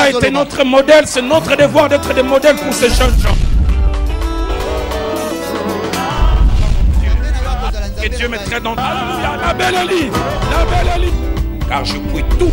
a été notre modèle. C'est notre devoir d'être des modèles pour ces jeunes gens. Que Dieu me traite dans... Alléluia, la belle Elie, la belle Elie. Car je puis tout.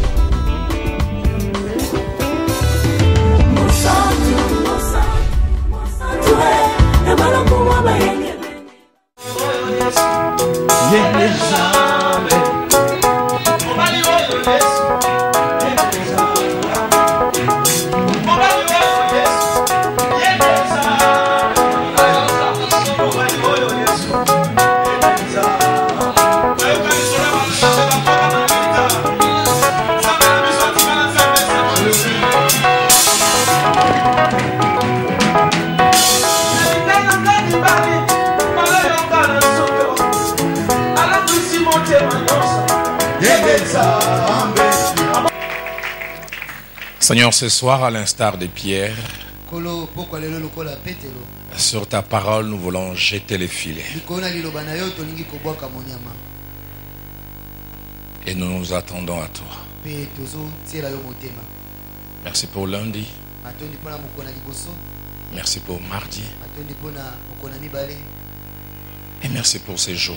Seigneur, ce soir, à l'instar de Pierre, sur ta parole, nous voulons jeter les filets. Et nous nous attendons à toi. Merci pour lundi. Merci pour mardi. Et merci pour ces jours.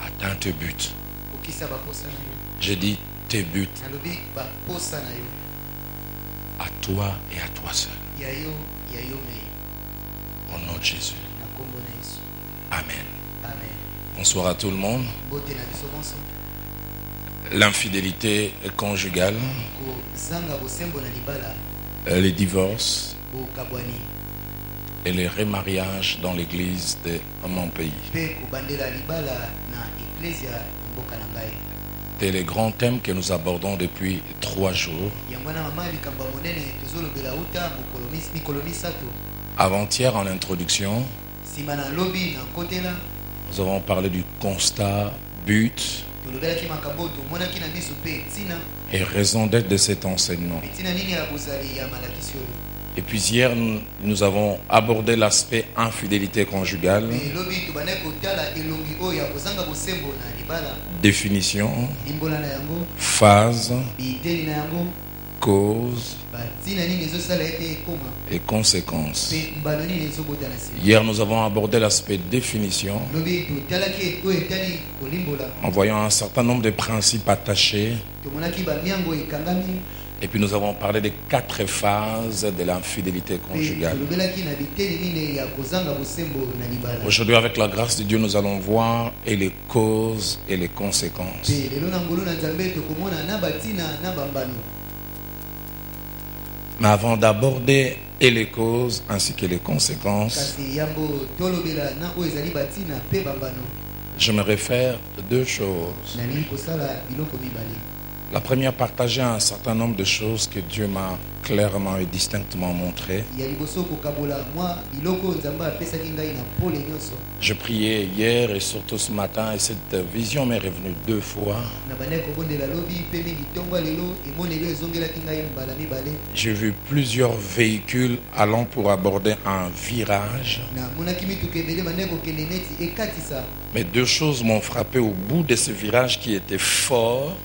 Atteins tes buts. J'ai dit tes buts. À toi et à toi seul. Au nom de Jésus. Amen. Bonsoir à tout le monde. L'infidélité conjugale, les divorces et les remariages dans l'église de mon pays. C'est les grands thèmes que nous abordons depuis 3 jours. Avant-hier, en introduction, nous avons parlé du constat, but et raison d'être de cet enseignement. Et puis hier, nous avons abordé l'aspect infidélité conjugale, définition, phase, cause et conséquences. Hier, nous avons abordé l'aspect définition en voyant un certain nombre de principes attachés. Et puis nous avons parlé des 4 phases de l'infidélité conjugale. Aujourd'hui, avec la grâce de Dieu, nous allons voir et les causes et les conséquences. Mais avant d'aborder et les causes ainsi que les conséquences, je me réfère à 2 choses. La première, partager un certain nombre de choses que Dieu m'a clairement et distinctement montrées. Je priais hier et surtout ce matin et cette vision m'est revenue 2 fois. J'ai vu plusieurs véhicules allant pour aborder un virage. Mais 2 choses m'ont frappé au bout de ce virage qui était fort.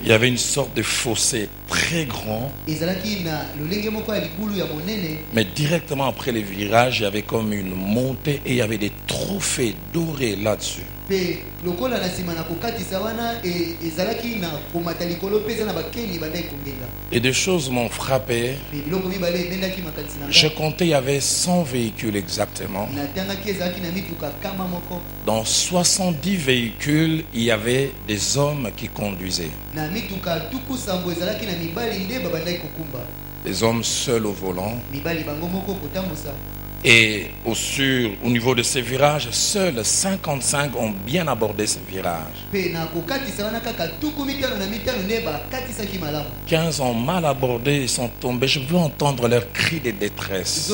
Il y avait une sorte de fossé très grand. Mais directement après le virage, il y avait comme une montée et il y avait des trophées dorés là-dessus. Et des choses m'ont frappé. Je comptais, il y avait 100 véhicules exactement. Dans 70 véhicules, il y avait des hommes qui conduisaient. Des hommes seuls au volant. Et au niveau de ces virages, seuls 55 ont bien abordé ces virages. 15 ont mal abordé, ils sont tombés. Je veux entendre leurs cris de détresse.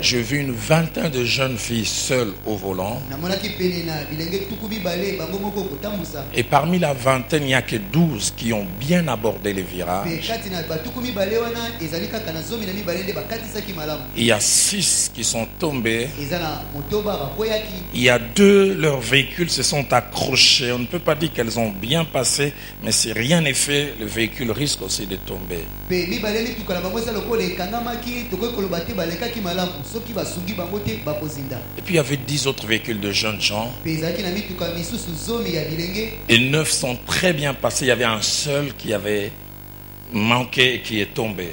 J'ai vu une vingtaine de jeunes filles seules au volant. Et parmi la vingtaine, il n'y a que 12 qui ont bien abordé les virages. Il y a 6 qui sont tombés. Il y a 2, leurs véhicules se sont accrochés. On ne peut pas dire qu'elles ont bien passé, mais si rien n'est fait, le véhicule risque aussi de tomber. Et puis il y avait 10 autres véhicules de jeunes gens. Et 9 sont très bien passés. Il y avait un seul qui avait manqué et qui est tombé.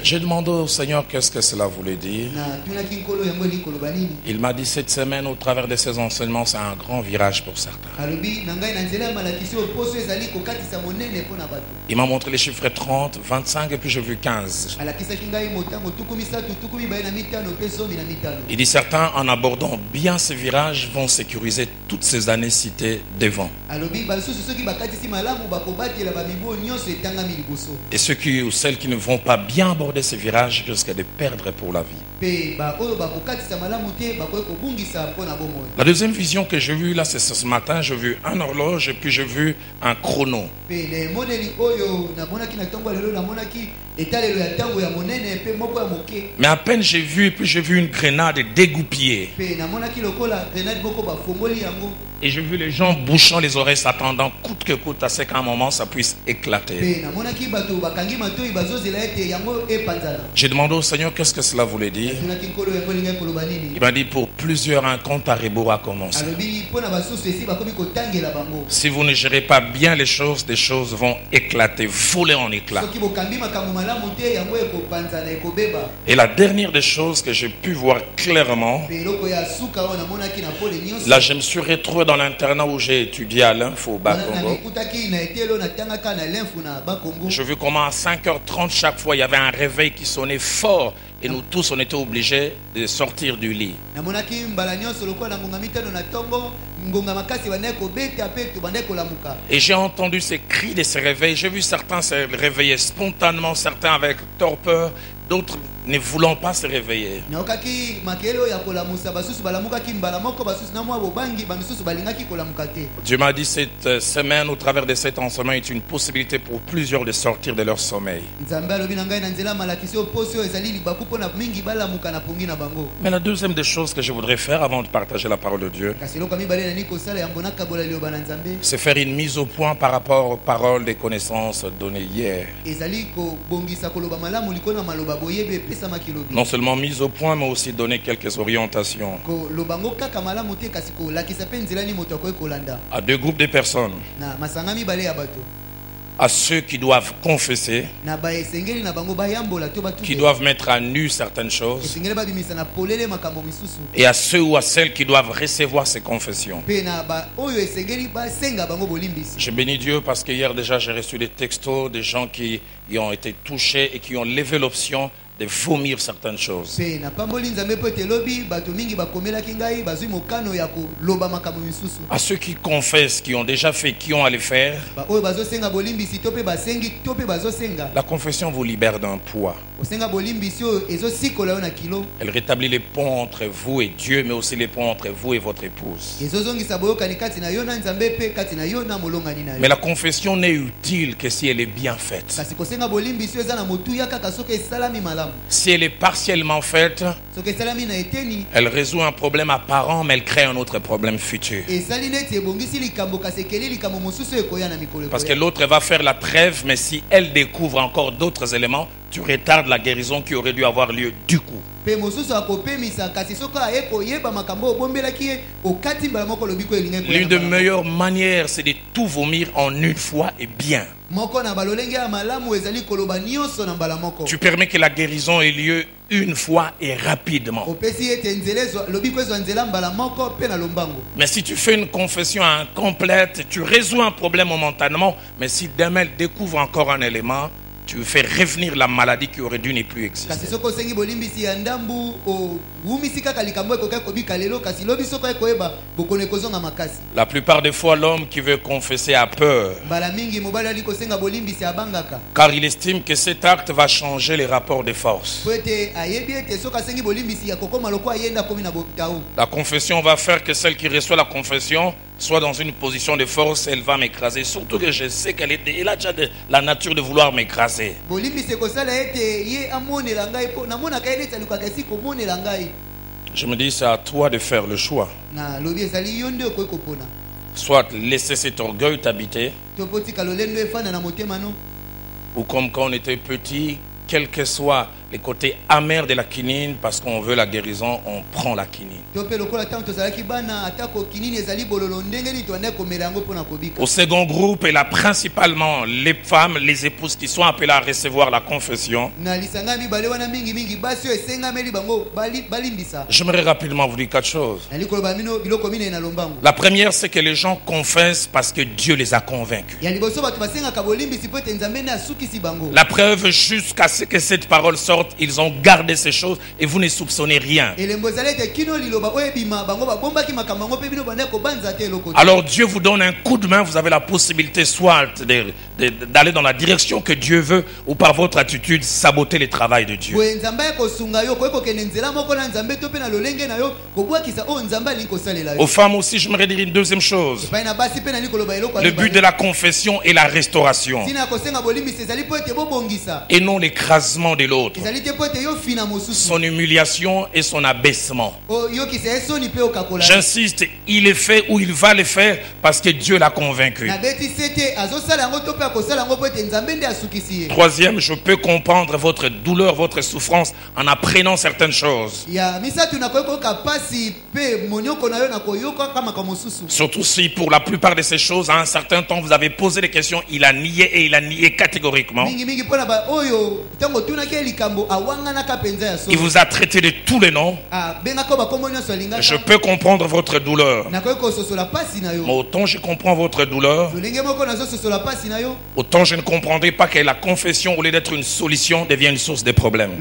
J'ai demandé au Seigneur qu'est-ce que cela voulait dire. Il m'a dit cette semaine, au travers de ces enseignements, c'est un grand virage pour certains. Il m'a montré les chiffres 30, 25 et puis j'ai vu 15. Il dit certains, en abordant bien ce virage, vont sécuriser toutes ces années citées devant. Et ceux ou celles qui ne vont pas bien aborder ce virage risquent de perdre pour la vie. La deuxième vision que j'ai vue là, c'est ce matin, j'ai vu un horloge et puis j'ai vu un chrono. Mais à peine j'ai vu, et puis j'ai vu une grenade dégoupillée. Et j'ai vu les gens bouchant les oreilles, s'attendant coûte que coûte à ce qu'à un moment ça puisse éclater. J'ai demandé au Seigneur qu'est-ce que cela voulait dire. Il m'a dit pour plusieurs un compte à rebours a commencé. Si vous ne gérez pas bien les choses, des choses vont éclater, voler en éclats. Et la dernière des choses que j'ai pu voir clairement, là je me suis retrouvé dans l'internat où j'ai étudié à l'Info Bakongo. Je vu comment à 5h30 chaque fois il y avait un réveil qui sonnait fort et nous tous on était obligés de sortir du lit. Et j'ai entendu ces cris de ces réveils. J'ai vu certains se réveiller spontanément, certains avec torpeur, d'autres ne voulant pas se réveiller. Dieu m'a dit cette semaine, au travers de cet enseignement, est une possibilité pour plusieurs de sortir de leur sommeil. Mais la deuxième des choses que je voudrais faire avant de partager la parole de Dieu, c'est faire une mise au point par rapport aux paroles des connaissances données hier. Non seulement mise au point, mais aussi donner quelques orientations à 2 groupes de personnes. À ceux qui doivent confesser, qui doivent mettre à nu certaines choses, et à ceux ou à celles qui doivent recevoir ces confessions. Je bénis Dieu parce qu'hier déjà j'ai reçu des textos des gens qui ont été touchés et qui ont levé l'option de vomir certaines choses. À ceux qui confessent, qui ont déjà fait, qui ont à le faire, la confession vous libère d'un poids. Elle rétablit les ponts entre vous et Dieu, mais aussi les ponts entre vous et votre épouse. Mais la confession n'est utile que si elle est bien faite. Si elle est partiellement faite, elle résout un problème apparent, mais elle crée un autre problème futur. Parce que l'autre va faire la trêve, mais si elle découvre encore d'autres éléments, tu retardes la guérison qui aurait dû avoir lieu du coup. L'une des meilleures manières, c'est de tout vomir en une fois et bien. Tu permets que la guérison ait lieu une fois et rapidement. Mais si tu fais une confession incomplète, tu résous un problème momentanément, mais si demain elle découvre encore un élément, tu fais revenir la maladie qui aurait dû ne plus exister. La plupart des fois, l'homme qui veut confesser a peur, car il estime que cet acte va changer les rapports de force. La confession va faire que celle qui reçoit la confession soit dans une position de force, elle va m'écraser. Surtout que je sais qu'elle a déjà la nature de vouloir m'écraser. Je me dis, c'est à toi de faire le choix. Soit laisser cet orgueil t'habiter, ou comme quand on était petit, quel que soit les côtés amers de la quinine, parce qu'on veut la guérison, on prend la quinine. Au second groupe, et là principalement les femmes, les épouses qui sont appelées à recevoir la confession. J'aimerais rapidement vous dire 4 choses. La première, c'est que les gens confessent parce que Dieu les a convaincus. La preuve, jusqu'à ce que cette parole sorte, ils ont gardé ces choses et vous ne soupçonnez rien. Alors Dieu vous donne un coup de main, vous avez la possibilité soit d'aller dans la direction que Dieu veut, ou par votre attitude saboter le travail de Dieu. Aux femmes aussi, j'aimerais dire une deuxième chose. Le but de la confession est la restauration et non l'écrasement de l'autre, son humiliation et son abaissement. J'insiste, il est fait ou il va le faire parce que Dieu l'a convaincu. Troisième, je peux comprendre votre douleur, votre souffrance en apprenant certaines choses. Surtout si pour la plupart de ces choses, à un certain temps, vous avez posé des questions, il a nié et il a nié catégoriquement. Il vous a traité de tous les noms. Je peux comprendre votre douleur. Mais autant je comprends votre douleur, autant je ne comprendrai pas que la confession, au lieu d'être une solution, devient une source de problèmes.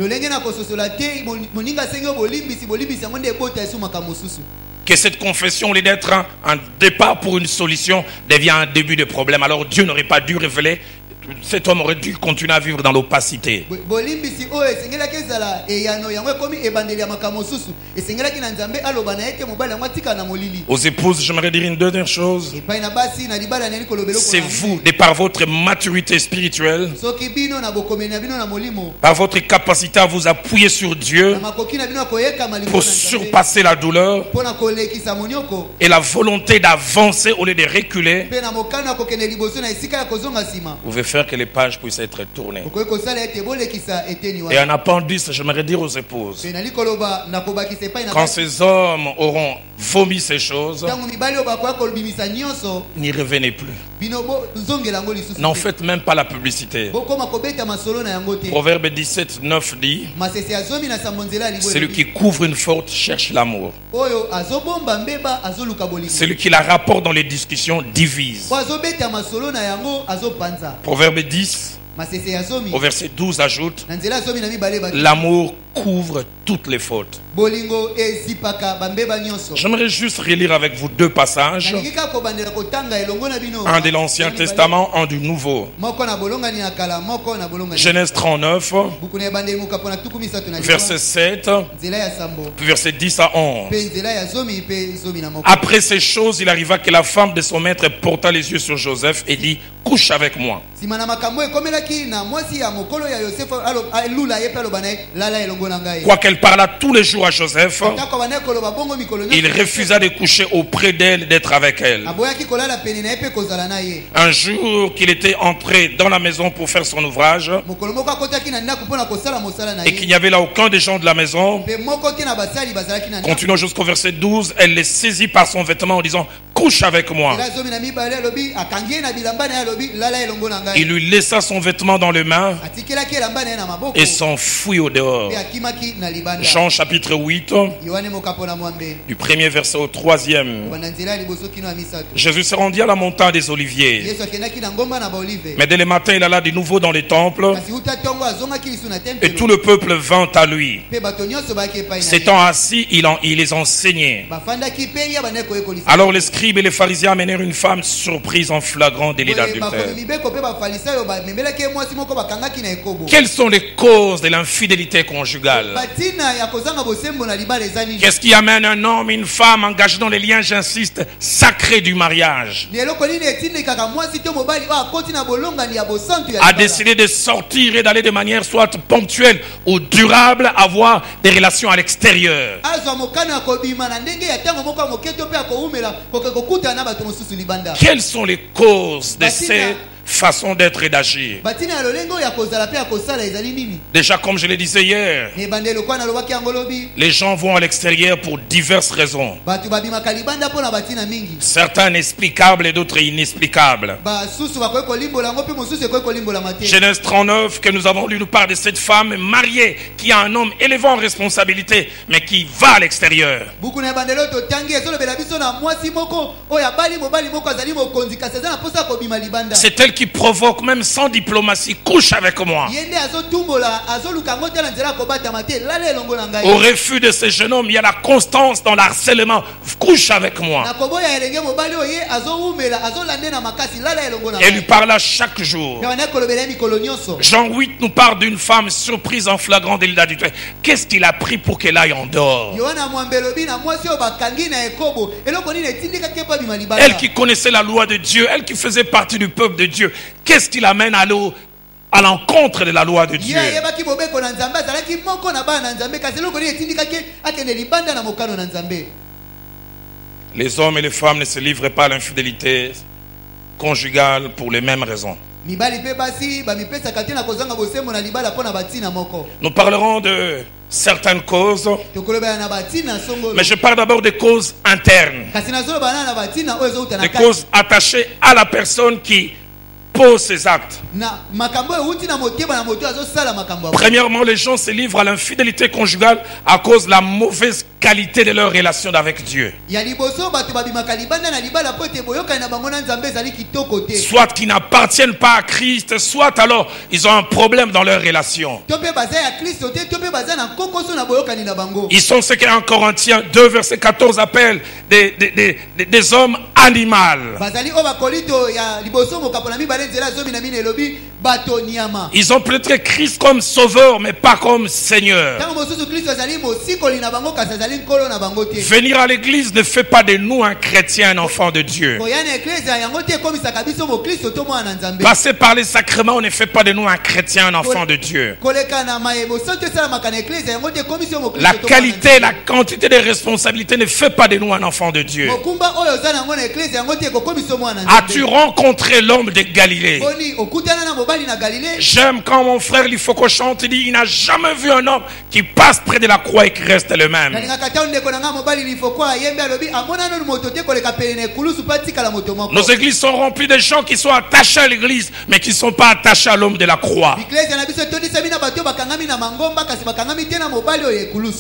Que cette confession, au lieu d'être un départ pour une solution, devient un début de problème. Alors Dieu n'aurait pas dû révéler. Cet homme aurait dû continuer à vivre dans l'opacité. Aux épouses, j'aimerais dire une dernière chose. C'est vous, de par votre maturité spirituelle, par votre capacité à vous appuyer sur Dieu pour surpasser la douleur et la volonté d'avancer au lieu de reculer, vous pouvez faire que les pages puissent être tournées. Et un appendice, j'aimerais dire aux épouses, quand ces hommes auront vomi ces choses, n'y revenez plus. N'en faites même pas la publicité. Proverbe 17, 9 dit, celui qui couvre une faute cherche l'amour. Celui qui la rapporte dans les discussions divise. Proverbe 10 au verset 12 ajoute, l'amour couvre toutes les fautes. J'aimerais juste relire avec vous 2 passages, un de l'Ancien Testament, un du Nouveau. Genèse 39, verset 7, puis verset 10 à 11. Après ces choses, il arriva que la femme de son maître porta les yeux sur Joseph et dit, couche avec moi. Quoiqu'elle parla tous les jours à Joseph, il refusa de coucher auprès d'elle, d'être avec elle. Un jour qu'il était entré dans la maison pour faire son ouvrage et qu'il n'y avait là aucun des gens de la maison, continuons jusqu'au verset 12, elle le saisit par son vêtement en disant, couche avec moi. Il lui laissa son vêtement dans les mains et s'enfuit au dehors. Jean chapitre 8, du premier verset au 3e. Jésus se rendit à la montagne des Oliviers. Mais dès le matin, il alla de nouveau dans les temples et tout le peuple vint à lui. S'étant assis, il les enseignait. Alors les scribes et les pharisiens amenèrent une femme surprise en flagrant délit d'adultère. Quelles sont les causes de l'infidélité conjugale? conjugal. Qu'est-ce qui amène un homme et une femme engagés dans les liens, j'insiste, sacrés du mariage, à décider de sortir et d'aller de manière soit ponctuelle ou durable, avoir des relations à l'extérieur? Quelles sont les causes de ces façon d'être et d'agir? Déjà, comme je le disais hier, les gens vont à l'extérieur pour diverses raisons, certains explicables et d'autres inexplicables. Genèse 39 que nous avons lu nous parle de cette femme mariée qui a un homme élevé en responsabilité mais qui va à l'extérieur. C'est elle qui provoque, même sans diplomatie, couche avec moi. Au refus de ce jeune homme, il y a la constance dans l'harcèlement. Couche avec moi. Et lui parla chaque jour. Jean 8 nous parle d'une femme surprise en flagrant délit d'adultère. Qu'est-ce qu'il a pris pour qu'elle aille en dehors? Elle qui connaissait la loi de Dieu, elle qui faisait partie du peuple de Dieu, qu'est-ce qui l'amène à l'encontre de la loi de Dieu? Les hommes et les femmes ne se livrent pas à l'infidélité conjugale pour les mêmes raisons. Nous parlerons de certaines causes, mais je parle d'abord des causes internes, des causes attachées à la personne qui pose ses actes. Premièrement, les gens se livrent à l'infidélité conjugale à cause de la mauvaise qualité de leur relation avec Dieu. Soit qu'ils n'appartiennent pas à Christ, soit alors ils ont un problème dans leur relation. Ils sont ce qu'en Corinthiens 2 verset 14 appelle des hommes animaux. Ils ont peut-être Christ comme sauveur, mais pas comme Seigneur. Venir à l'église ne fait pas de nous un chrétien, un enfant de Dieu. Passer par les sacrements ne fait pas de nous un chrétien, un enfant de Dieu. La qualité, la quantité de responsabilités ne fait pas de nous un enfant de Dieu. As-tu rencontré l'homme de Galilée? J'aime quand mon frère Lifoko chante, il dit il n'a jamais vu un homme qui passe près de la croix et qui reste le même. Nos églises sont remplies de gens qui sont attachés à l'église mais qui ne sont pas attachés à l'homme de la croix.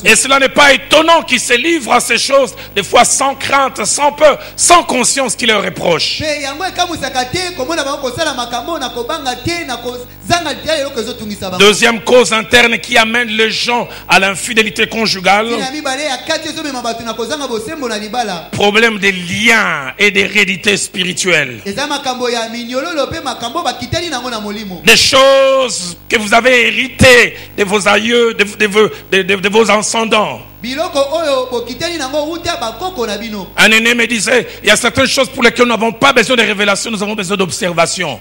Et cela n'est pas étonnant qu'ils se livrent à ces choses des fois sans crainte, sans peur, sans conscience qui leur reproche. Deuxième cause interne qui amène les gens à l'infidélité conjugale, problème des liens et d'hérédité spirituelle. Des choses que vous avez héritées de vos aïeux, de vos ascendants. Un aîné me disait, il y a certaines choses pour lesquelles nous n'avons pas besoin de révélation, nous avons besoin d'observation.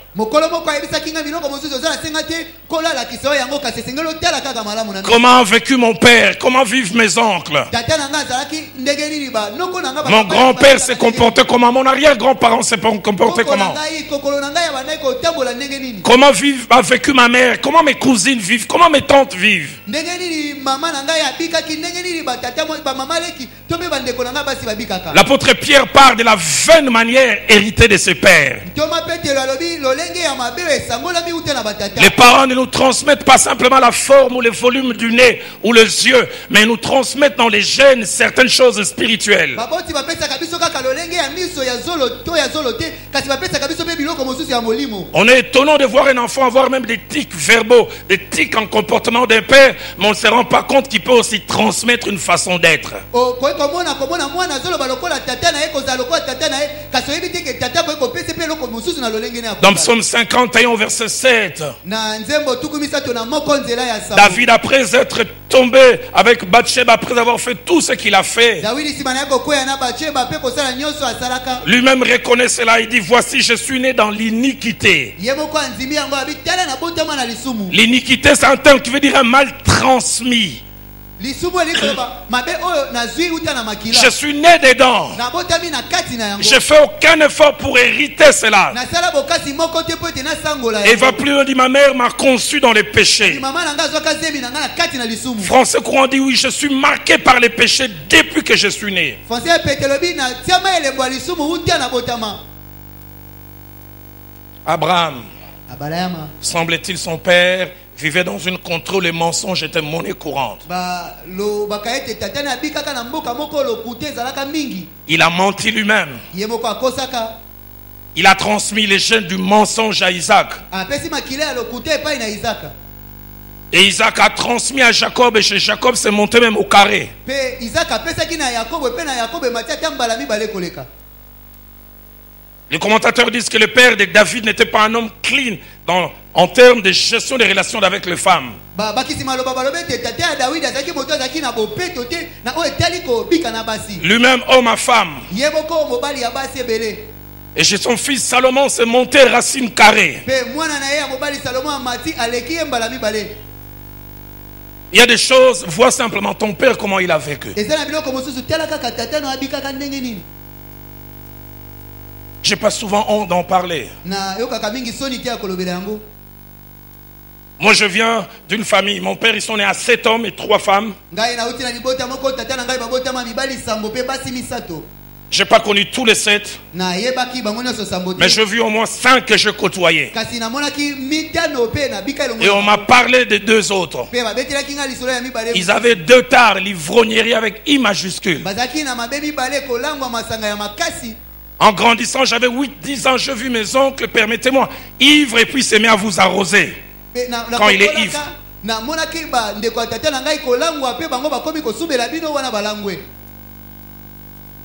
Comment a vécu mon père? Comment vivent mes oncles? Mon grand-père s'est comporté comment? Mon arrière-grand-parent s'est comporté comment? Comment a vécu ma mère? Comment mes cousines vivent? Comment mes tantes vivent? L'apôtre Pierre parle de la vaine manière héritée de ses pères. Les parents ne nous transmettent pas simplement la forme ou le volume du nez ou les yeux, mais nous transmettent dans les gènes certaines choses spirituelles. On est étonnant de voir un enfant avoir même des tics verbaux, des tics en comportement d'un père, mais on ne se rend pas compte qu'il peut aussi transmettre une façon d'être. Dans Psaume 51 verset 7, David, après être tomber avec Bathsheba après avoir fait tout ce qu'il a fait. Lui-même reconnaît cela. Il dit, voici, je suis né dans l'iniquité. L'iniquité, c'est un terme qui veut dire un mal transmis. Je suis né dedans. Je fais aucun effort pour hériter cela. Et va plus loin, dit, ma mère m'a conçu dans les péchés. Français courant dit, oui, je suis marqué par les péchés depuis que je suis né. Abraham, semble-t-il, son père vivait dans une contrôle et mensonge était monnaie courante. Il a menti lui-même. Il a transmis les gènes du mensonge à Isaac. Et Isaac a transmis à Jacob, et chez Jacob c'est monté même au carré. Les commentateurs disent que le père de David n'était pas un homme clean en termes de gestion des relations avec les femmes. Lui-même, homme à femme. Et chez son fils Salomon, c'est monté racine carrée. Il y a des choses, vois simplement ton père comment il a vécu. J'ai pas souvent honte d'en parler. Moi je viens d'une famille. Mon père, ils sont nés à 7 hommes et 3 femmes. J'ai pas connu tous les 7. Mais j'ai vu au moins 5 que je côtoyais. Et on m'a parlé des 2 autres. Ils avaient 2 tares, l'ivrognerie avec I majuscule. En grandissant, j'avais 8-10 ans, j'ai vu mes oncles, permettez-moi, ivres, et puis s'est mis à vous arroser quand il est ivre.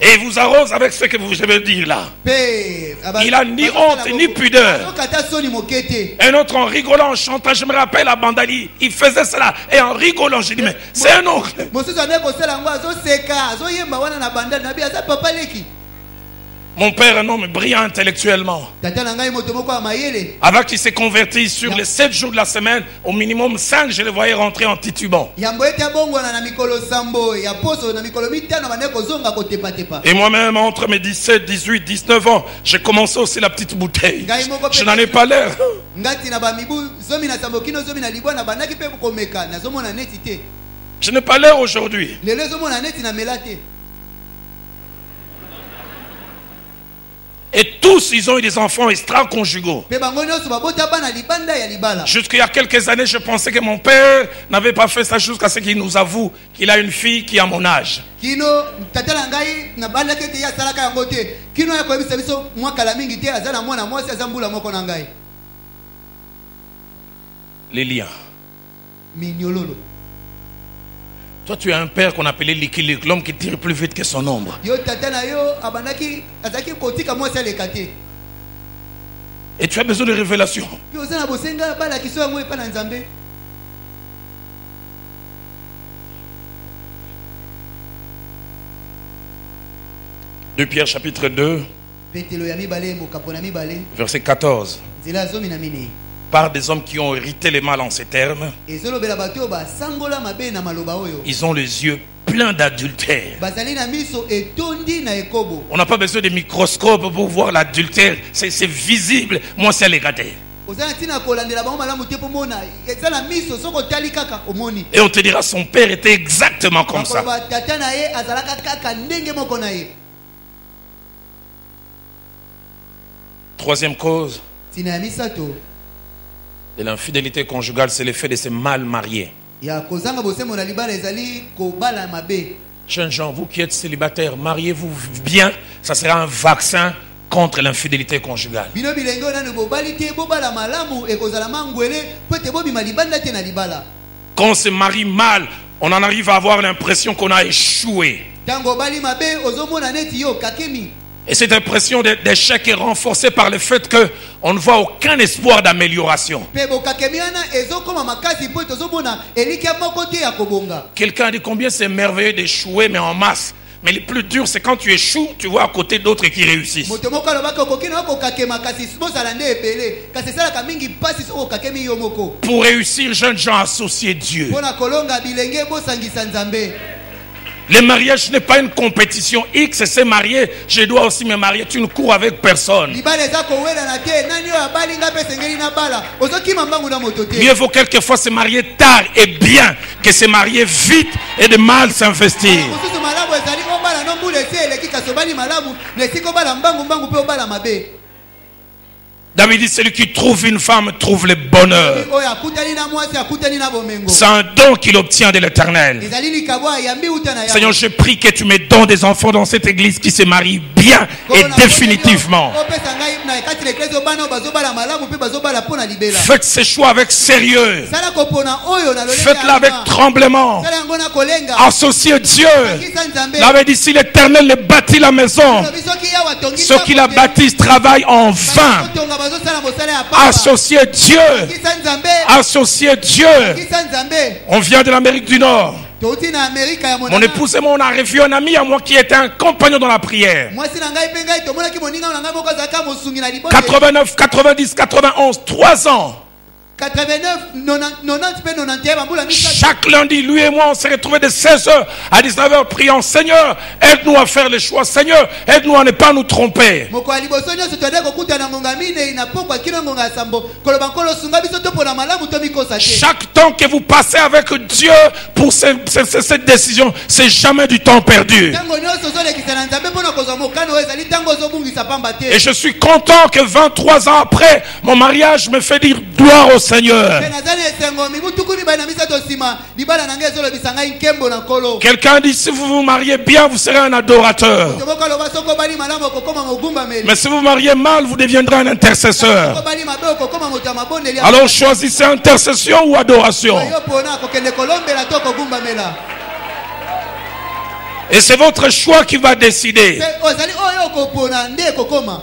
Et il vous arrose avec ce que vous devez dire là. Il a ni honte ni pudeur. Un autre en rigolant, en chantant, je me rappelle à Bandali, il faisait cela. Et en rigolant, j'ai dit, mais c'est un oncle. Mon père, un homme brillant intellectuellement. Avant qu'il s'est converti, sur les 7 jours de la semaine, au minimum 5, je le voyais rentrer en titubant. Et moi-même, entre mes 17, 18, 19 ans, j'ai commencé aussi la petite bouteille. Je n'en ai pas l'air. Je n'ai pas l'air aujourd'hui. Et tous, ils ont eu des enfants extra-conjugaux. Jusqu'il y a quelques années, je pensais que mon père n'avait pas fait ça jusqu'à ce qu'il nous avoue qu'il a une fille qui a mon âge. Les liens. Toi, tu as un père qu'on appelait Likilik, l'homme qui tire plus vite que son ombre. Et tu as besoin de révélation. 2 Pierre chapitre 2, verset 14. Par des hommes qui ont hérité les mal en ces termes. Ils ont les yeux pleins d'adultère. On n'a pas besoin de microscope pour voir l'adultère. C'est visible. Moi, c'est les gâtés. Et on te dira, son père était exactement comme ça. Troisième cause de l'infidélité conjugale, c'est l'effet de ces mal mariés. Jeunes gens, vous qui êtes célibataires, mariez-vous bien, ça sera un vaccin contre l'infidélité conjugale. Quand on se marie mal, on en arrive à avoir l'impression qu'on a échoué. Et cette impression d'échec est renforcée par le fait qu'on ne voit aucun espoir d'amélioration. Quelqu'un dit combien c'est merveilleux d'échouer, mais en masse. Mais le plus dur, c'est quand tu échoues, tu vois à côté d'autres qui réussissent. Pour réussir, jeunes gens, associez Dieu. Le mariage n'est pas une compétition. X s'est marié, je dois aussi me marier. Tu ne cours avec personne. Mieux vaut quelquefois se marier tard et bien que se marier vite et de mal s'investir. David dit, celui qui trouve une femme trouve le bonheur. C'est un don qu'il obtient de l'Éternel. Seigneur, je prie que tu me donnes des enfants dans cette église qui se marient bien et définitivement. Faites ces choix avec sérieux. Faites-le avec tremblement. Associez Dieu. David dit, si l'Éternel bâtit la maison, ceux qui la bâtissent travaillent en vain. Associez Dieu. Associez Dieu. On vient de l'Amérique du Nord. Mon épouse et moi, on a revu un ami à moi qui était un compagnon dans la prière. 89, 90, 91, 3 ans. 89, 90, chaque lundi, lui et moi, on s'est retrouvés de 16h à 19h priant. Seigneur, aide-nous à faire les choix. Seigneur, aide-nous à ne pas nous tromper. Chaque temps que vous passez avec Dieu pour cette décision, c'est jamais du temps perdu. Et je suis content que 23 ans après mon mariage me fait dire gloire au Seigneur. Quelqu'un dit, si vous vous mariez bien, vous serez un adorateur. Mais si vous vous mariez mal, vous deviendrez un intercesseur. Alors choisissez intercession ou adoration. Et c'est votre choix qui va décider.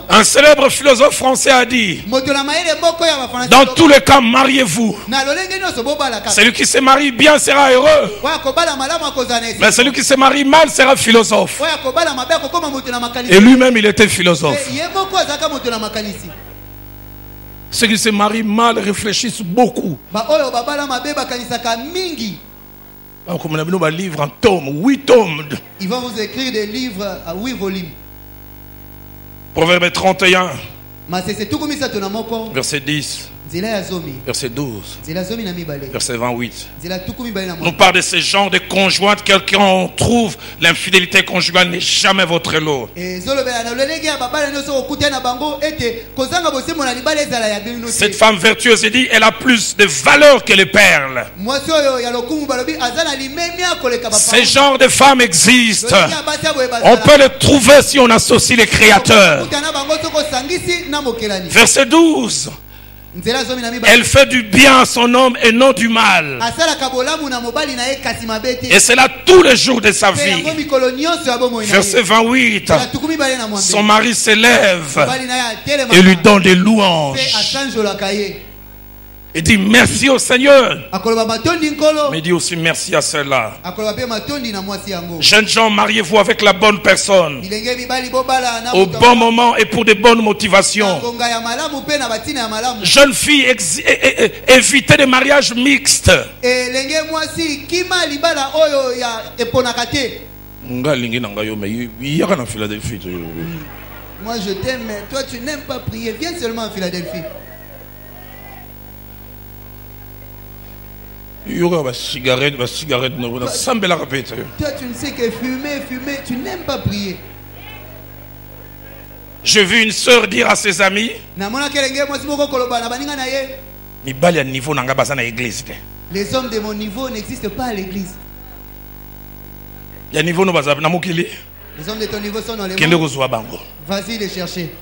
Un célèbre philosophe français a dit, dans tous les cas, mariez-vous. Celui qui se marie bien sera heureux. Mais celui qui se marie mal sera philosophe. Et lui-même, il était philosophe. Ceux qui se marient mal réfléchissent beaucoup. Comme on a un livre en tomes, 8 tomes. Ils vont vous écrire des livres à 8 volumes. Proverbe 31, verset 10, verset 12, verset 28. Nous parlons de ce genre de conjointes. Quelqu'un on trouve l'infidélité conjugale n'est jamais votre lot. Cette femme vertueuse dit, elle a plus de valeur que les perles. Ce genre de femmes existent. On peut les trouver si on associe les créateurs. Verset 12. Elle fait du bien à son homme et non du mal. Et c'est là tous les jours de sa vie. Verset 28. Son mari s'élève et lui donne des louanges. Il dit merci au Seigneur. Mais il dit aussi merci à celle-là. Jeunes gens, mariez-vous avec la bonne personne, au bon moment et pour de bonnes motivations. Jeunes filles, évitez des mariages mixtes. Moi je t'aime, mais toi tu n'aimes pas prier. Viens seulement en Philadelphie. Toi tu ne sais que fumer, tu n'aimes pas prier. J'ai vu une sœur dire à ses amis, les hommes de mon niveau n'existent pas à l'église. Les hommes de ton niveau sont dans les mondes. Vas-y les chercher.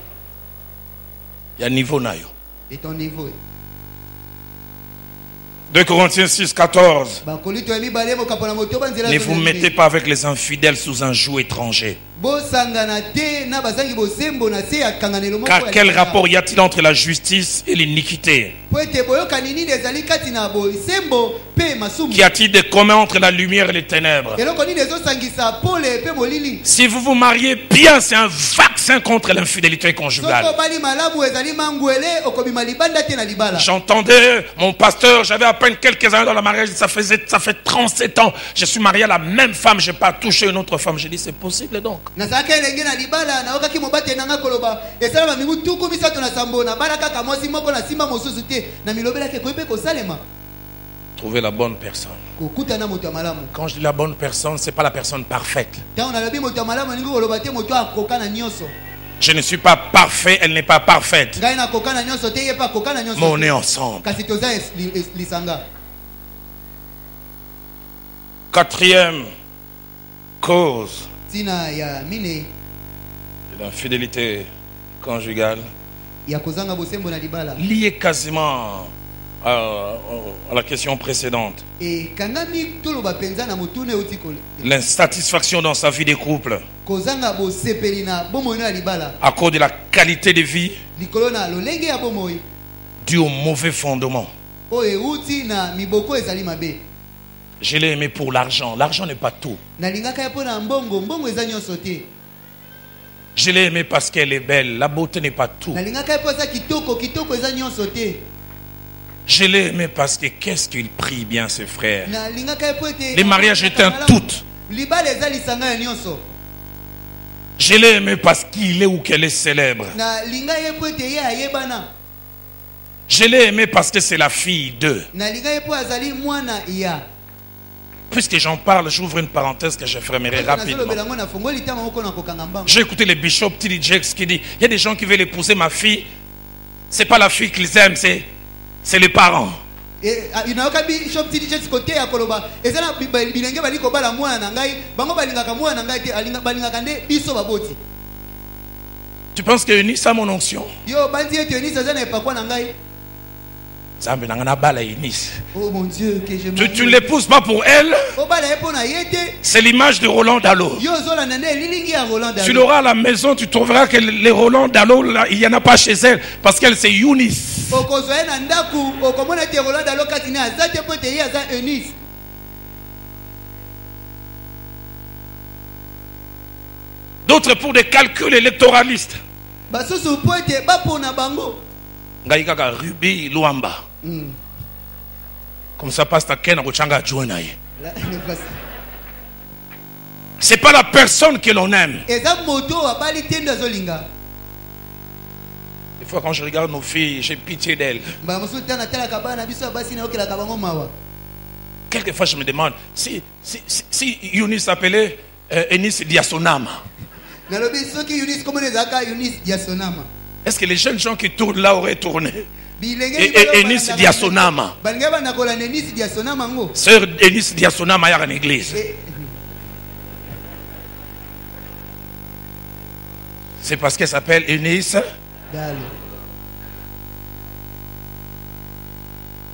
Et ton niveau. 2 Corinthiens 6, 14. Ne vous mettez pas avec les infidèles sous un joug étranger. Car quel rapport y a-t-il entre la justice et l'iniquité? Qu'y a-t-il de commun entre la lumière et les ténèbres? Si vous vous mariez bien, c'est un vaccin contre l'infidélité conjugale. J'entendais mon pasteur, j'avais à peine quelques années dans le mariage, ça fait 37 ans, je suis marié à la même femme, je n'ai pas touché une autre femme. J'ai dit, c'est possible donc. Trouver la bonne personne. Quand je dis la bonne personne, ce n'est pas la personne parfaite. Je ne suis pas parfait, elle n'est pas parfaite. Mais on est ensemble. Quatrième cause de l'infidélité conjugale, liée quasiment à la question précédente. L'insatisfaction dans sa vie de couple à cause de la qualité de vie due au mauvais fondement. Je l'ai aimé pour l'argent. L'argent n'est pas tout. Je l'ai aimé parce qu'elle est belle. La beauté n'est pas tout. Je l'ai aimé parce que qu'est-ce qu'il prie bien ses frères. Les mariages étaient un tout. Je l'ai aimé parce qu'il est ou qu'elle est célèbre. Je l'ai aimé parce que c'est la fille d'eux. Puisque j'en parle, j'ouvre une parenthèse que je fermerai rapidement. J'ai écouté le bishop T.D. Jakes qui dit, il y a des gens qui veulent épouser ma fille. C'est pas la fille qu'ils aiment, c'est les parents. Tu penses que Eunice a mon onction? Oh mon Dieu, que je tu ne l'épouses pas pour elle. C'est l'image de Roland Dallot. Tu l'auras à la maison, tu trouveras que les Roland Dallot, il n'y en a pas chez elle. Parce qu'elle c'est Eunice. D'autres pour des calculs électoralistes. Ngaïkaka Ruby Luamba. Comme ça passe ta ken à Rochanga Djouanaï. C'est pas la personne que l'on aime. Des fois quand je regarde nos filles, j'ai pitié d'elles. Quelquefois je me demande si Eunice s'appelait Eunice Diasonama. Est-ce que les jeunes gens qui tournent là auraient tourné? Et Eunice Diasonama. Sœur Eunice Diasonama est en église. C'est parce qu'elle s'appelle Eunice.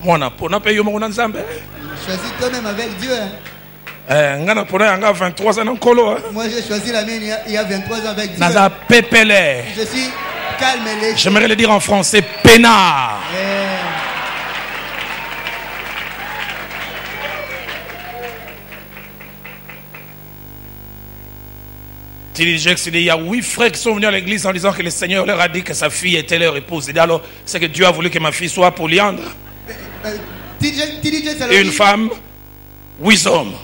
Moi, on payé mon ensemble. Choisis toi-même avec Dieu. Moi j'ai choisi la mienne il y a 23 ans avec Dieu. Je suis calme et léger. J'aimerais le dire en français, peinard. Il y a 8 frères qui sont venus à l'église en disant que le Seigneur leur a dit que sa fille était leur épouse. Et dit alors, c'est que Dieu a voulu que ma fille soit polyandre. Et une femme, 8 hommes.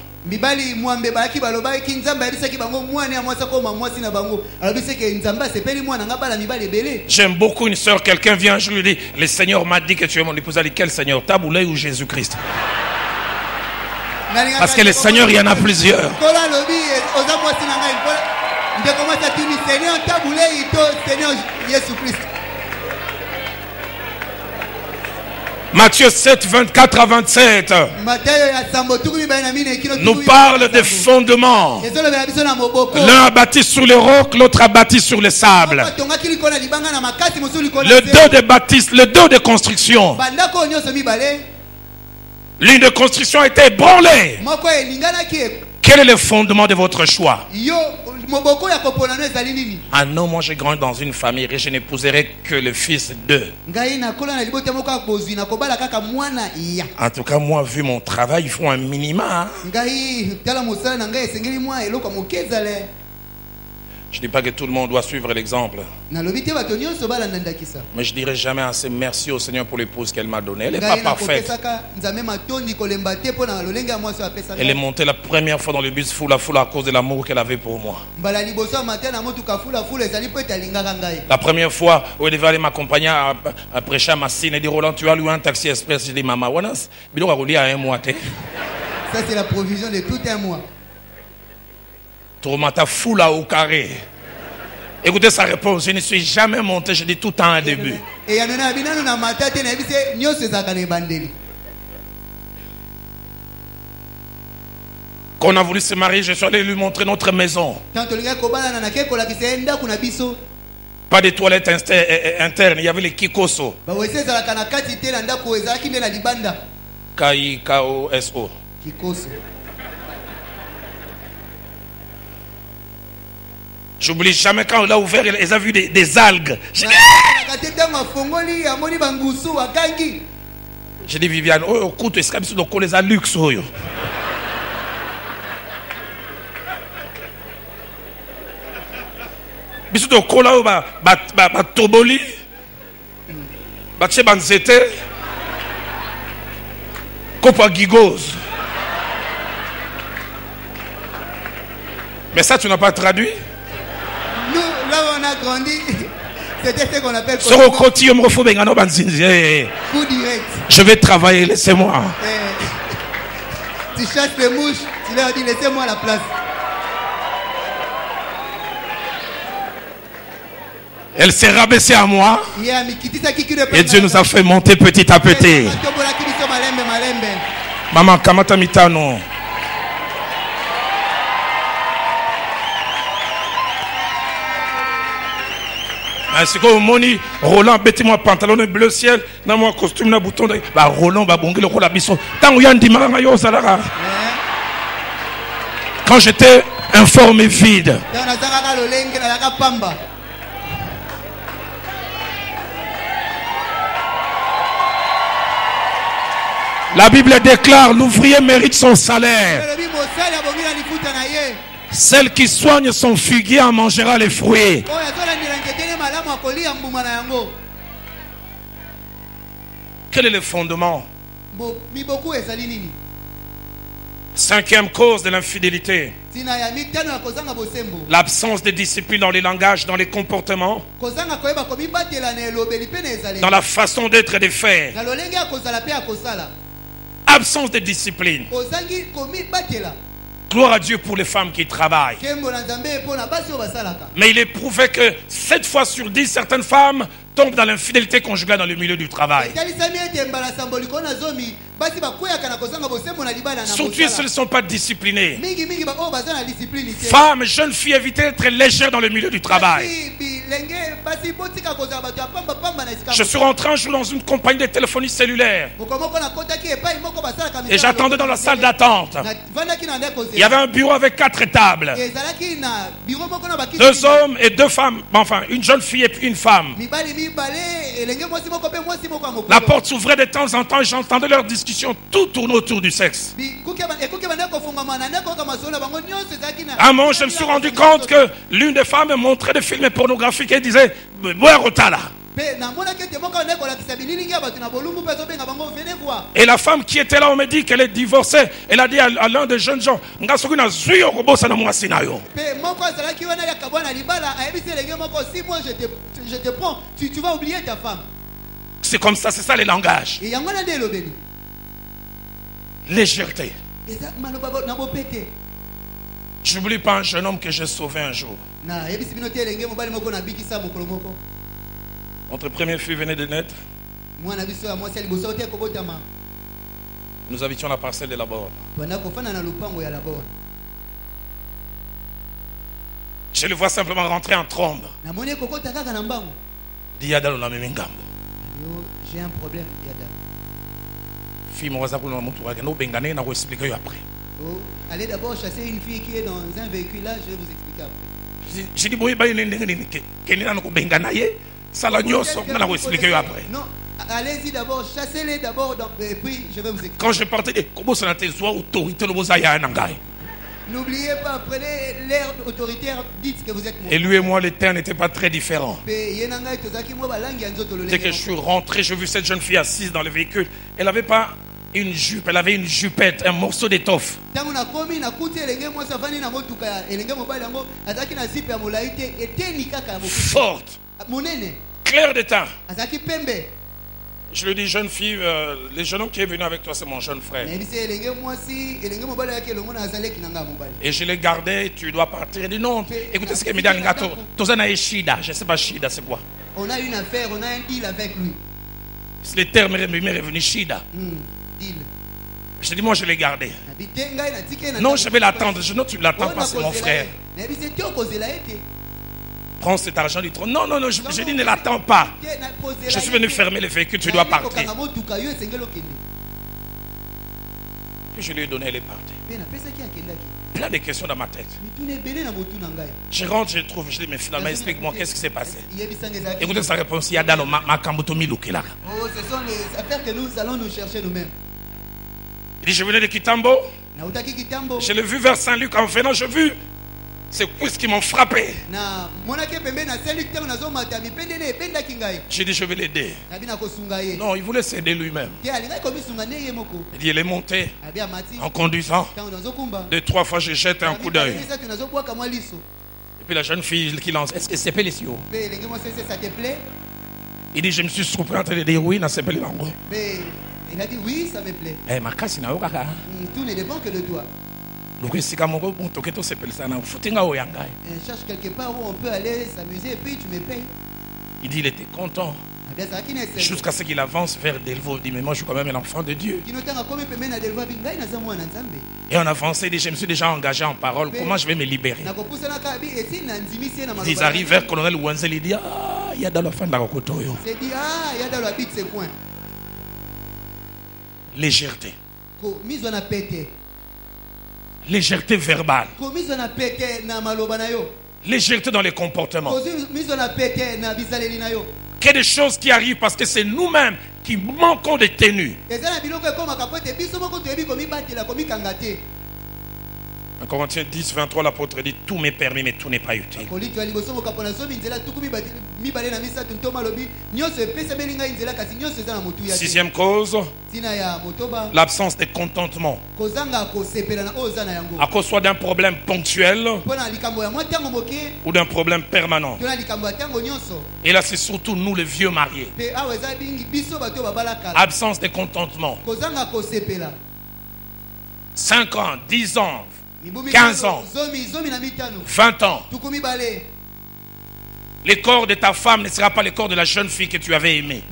J'aime beaucoup une soeur, quelqu'un vient, je lui dis, le Seigneur m'a dit que tu es mon épouse. Elle dit, quel Seigneur? Taboulé ou Jésus-Christ? Parce que le Seigneur, il y en a plusieurs. Matthieu 7, 24 à 27 nous parle des fondements. L'un a bâti sur le roc, l'autre a bâti sur le sable. Le dos de construction. L'une de construction a été ébranlée. Quel est le fondement de votre choix? Ah non, moi j'ai grandi dans une famille et je n'épouserai que le fils d'eux. En tout cas, moi, vu mon travail, il faut un minima. Je ne dis pas que tout le monde doit suivre l'exemple. Mais je ne dirai jamais assez merci au Seigneur pour l'épouse qu'elle m'a donnée. Elle n'est pas parfaite. Elle est montée la première fois dans le bus foule à cause de l'amour qu'elle avait pour moi. La première fois où elle devait aller m'accompagner à prêcher à Massine, elle dit Roland, tu as loué un taxi express. Je dis maman, ça c'est la provision de tout un mois. Tomata foula au carré. Écoutez sa réponse. Je ne suis jamais monté. Je dis tout le temps un début. Quand on a voulu se marier, je suis allé lui montrer notre maison. Pas de toilettes internes. Il y avait les kikoso. K-I-K-O-S-O. Kikoso. J'oublie jamais quand on l'a ouvert, ils ont vu des algues. J'ai dit Viviane, oh, écoute, est-ce que tu les luxe? Bisu to kola ba toboli ba tche banzete kopa gigose. Mais ça tu n'as pas traduit? Nous, là où on a grandi, c'était ce qu'on appelle coup direct. Je vais travailler, laissez-moi. Tu chasses les mouches, tu leur dis laissez-moi la place. Elle s'est rabaissée à moi. Et Dieu nous a fait monter petit à petit. Maman, kamata mitano. Ainsi que moni Roland bêtez-moi pantalon bleu ciel dans mon costume na bouton ba Roland ba bongi le ko la biso tant yandi manga yo salara. Quand j'étais informé vide. La Bible déclare l'ouvrier mérite son salaire. Celle qui soigne son figuier en mangera les fruits. Quel est le fondement? Cinquième cause de l'infidélité. L'absence de discipline dans les langages, dans les comportements, dans la façon d'être et de faire. Absence de discipline. Gloire à Dieu pour les femmes qui travaillent. Mais il est prouvé que 7 fois sur 10, certaines femmes tombent dans l'infidélité conjugale dans le milieu du travail. Surtout si elles ne sont pas disciplinées. Femmes, jeunes filles, évitez d'être légères dans le milieu du travail. Je suis rentré un jour dans une compagnie de téléphonie cellulaire. Et j'attendais dans la salle d'attente. Il y avait un bureau avec 4 tables. 2 hommes et 2 femmes. Enfin, une jeune fille et puis une femme. La porte s'ouvrait de temps en temps et j'entendais leur discussion. Tout tournait autour du sexe. À un moment, je me suis rendu compte que l'une des femmes montrait des films pornographiques et disait et la femme qui était là, on me dit qu'elle est divorcée. Elle a dit à l'un des jeunes gens, je te prends, tu vas oublier ta femme. C'est comme ça, c'est ça les langages. Légèreté. Je n'oublie pas un jeune homme que j'ai sauvé un jour. Notre première fille venait de naître. Nous habitions la parcelle de la borne. Je le vois simplement rentrer en trombe. J'ai un problème, Yada. Allez d'abord chasser une fille qui est dans un véhicule là, je vais vous expliquer après. J'ai dit, bon, ça l'a expliquer après. Non, allez-y d'abord, chassez-les d'abord, et puis je vais vous expliquer. Quand je partais, comment ça n'a été autorité, n'oubliez pas, prenez l'air autoritaire, dites que vous êtes mort. Et lui et moi, les termes n'étaient pas très différents. Dès que je suis rentré, j'ai vu cette jeune fille assise dans le véhicule. Elle n'avait pas une jupe, elle avait une jupette, un morceau d'étoffe. Forte, claire de teint. Je lui dis, jeune fille, le jeune homme qui est venu avec toi, c'est mon jeune frère. Et je l'ai gardé, tu dois partir. Il dit non, écoutez ce qu'il me dit, Shida. Je ne sais pas Shida, c'est quoi? On a une affaire, on a un deal avec lui. Le terme est revenu Shida. Deal. Je dis, moi je l'ai gardé. Non, je vais l'attendre. Je dis, tu ne l'attends pas, c'est mon frère. Prends cet argent du trône. Non, je dis, ne l'attends pas. Je suis venu fermer le véhicule, tu dois partir. Puis je lui ai donné, elle est partie. Plein de questions dans ma tête. Je rentre, je trouve, je dis, mais finalement, explique-moi, qu'est-ce qui s'est passé? Écoutez sa réponse, il y a dans ma kambutomi lukela. Oh, ce sont les affaires que nous allons nous chercher nous-mêmes. Il dit, je venais de Kitambo. Je l'ai vu vers Saint-Luc en venant, j'ai vu. C'est quoi ce qui m'ont frappé? J'ai dit, je vais l'aider. Non, il voulait s'aider lui-même. Il dit, il est monté en conduisant. 2-3 fois, je jette un coup d'œil. Et puis la jeune fille qui lance, est-ce que c'est Pélisio? Il dit, je me suis surpris en train de dire oui, c'est Pélisio. Il a dit oui, ça me plaît. Tout ne dépend que de toi. Cherche quelque part où on peut aller s'amuser et puis tu me payes. Il dit il était content. Jusqu'à ce qu'il avance vers Delvaux. Il dit mais moi je suis quand même un enfant de Dieu. Et on avançait, il dit je me suis déjà engagé en parole. Comment je vais me libérer? Ils arrivent vers Colonel Wanzel. Il dit ah, il y a dans la fin de la Rokotoyo. Il dit ah, il y a dans la vie de ce coin. Légèreté. Légèreté verbale. Légèreté dans les comportements. Qu'il y a des choses qui arrivent parce que c'est nous-mêmes qui manquons de tenue. 1 Corinthiens 10, 23, l'apôtre dit tout m'est permis, mais tout n'est pas utile. Sixième cause, l'absence de contentement. À cause soit d'un problème ponctuel ou d'un problème permanent. Et là, c'est surtout nous, les vieux mariés. Absence de contentement. 5 ans, 10 ans. 15 ans, 20 ans. Le corps de ta femme ne sera pas le corps de la jeune fille que tu avais aimée.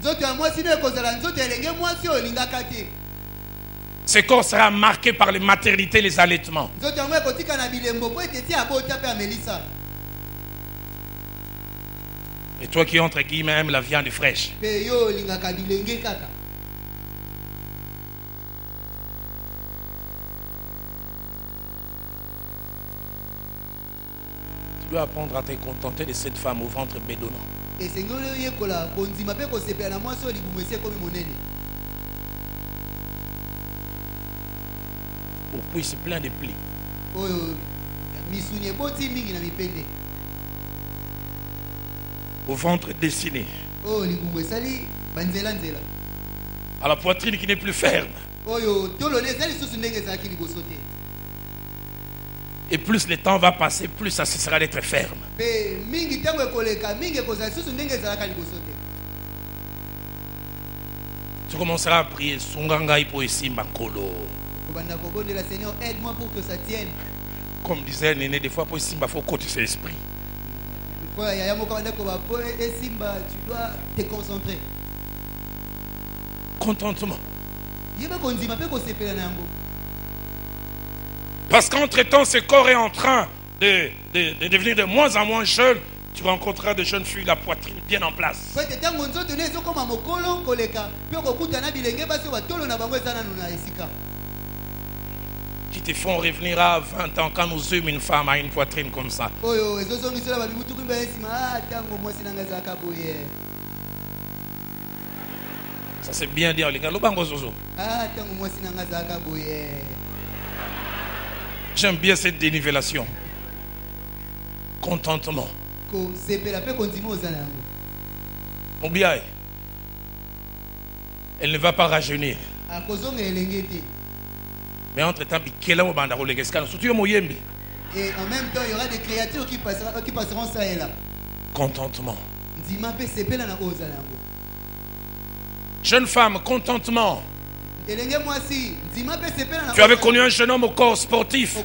Ce corps sera marqué par les maternités et les allaitements. Et toi qui entre guillemets aimes la viande fraîche. Tu dois apprendre à te contenter de cette femme au ventre bédonnant. Au cuisse plein de plis. Au ventre dessiné. À la poitrine qui n'est plus ferme. Et plus le temps va passer, plus ça cessera d'être ferme. Tu commenceras à prier. Seigneur, aide-moi pour que ça tienne. Comme disait Néné, des fois, pour Simba, il faut côté ses esprits. Tu dois te concentrer. Contentement. Parce qu'entre-temps, ce corps est en train de devenir de moins en moins jeune. Tu rencontreras de jeunes filles, la poitrine bien en place. qui te font revenir à 20 ans quand nous eûmes une femme à une poitrine comme ça. Ça c'est bien dit, les gars. J'aime bien cette dénivellation. Contentement. Mon bien, elle ne va pas rajeunir. Mais entre-temps, et en même temps, il y aura des créatures qui passeront ça et là. Contentement. Jeune femme, contentement. Tu avais connu un jeune homme au corps sportif.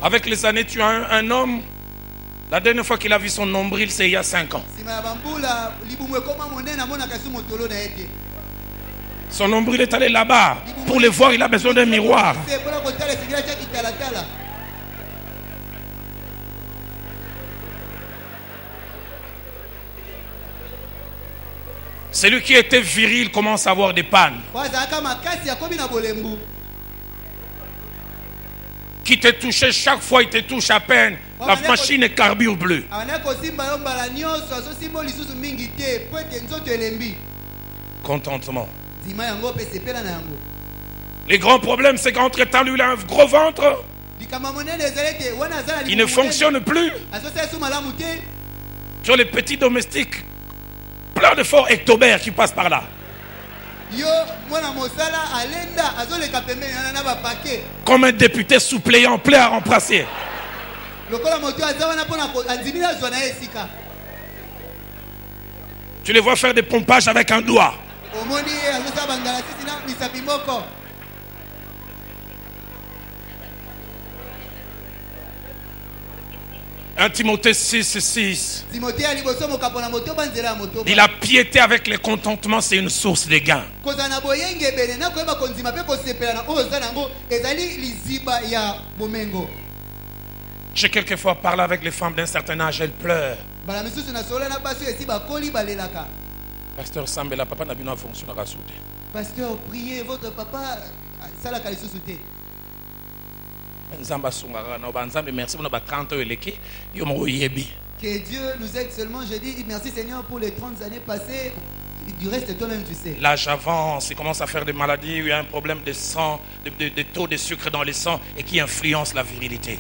Avec les années, tu as un homme. La dernière fois qu'il a vu son nombril, c'est il y a 5 ans. Son nombril est allé là-bas. Pour le voir, il a besoin d'un miroir. Celui qui était viril commence à avoir des pannes. Qui te touchait chaque fois, il te touche à peine. La machine est carbure bleue. Contentement. Les grands problèmes, c'est qu'entre-temps, lui, il a un gros ventre. Il ne fonctionne plus. Sur les petits domestiques, plein de forts hectobères qui passent par là. Comme un député suppléant plein à remplacer. Tu les vois faire des pompages avec un doigt. 1 Timothée 6:6. Il a piété avec les contentements, c'est une source de gain. J'ai quelquefois parlé avec les femmes d'un certain âge, elles pleurent. Pasteur Sambela, papa n'a pas fonction à rajouter. Pasteur, priez, votre papa, ça l'a sous-souté. Que Dieu nous aide seulement. Je dis merci Seigneur pour les 30 années passées. Du reste, toi-même, tu sais. L'âge avance, il commence à faire des maladies. Il y a un problème de sang, de taux de sucre dans le sang et qui influence la virilité.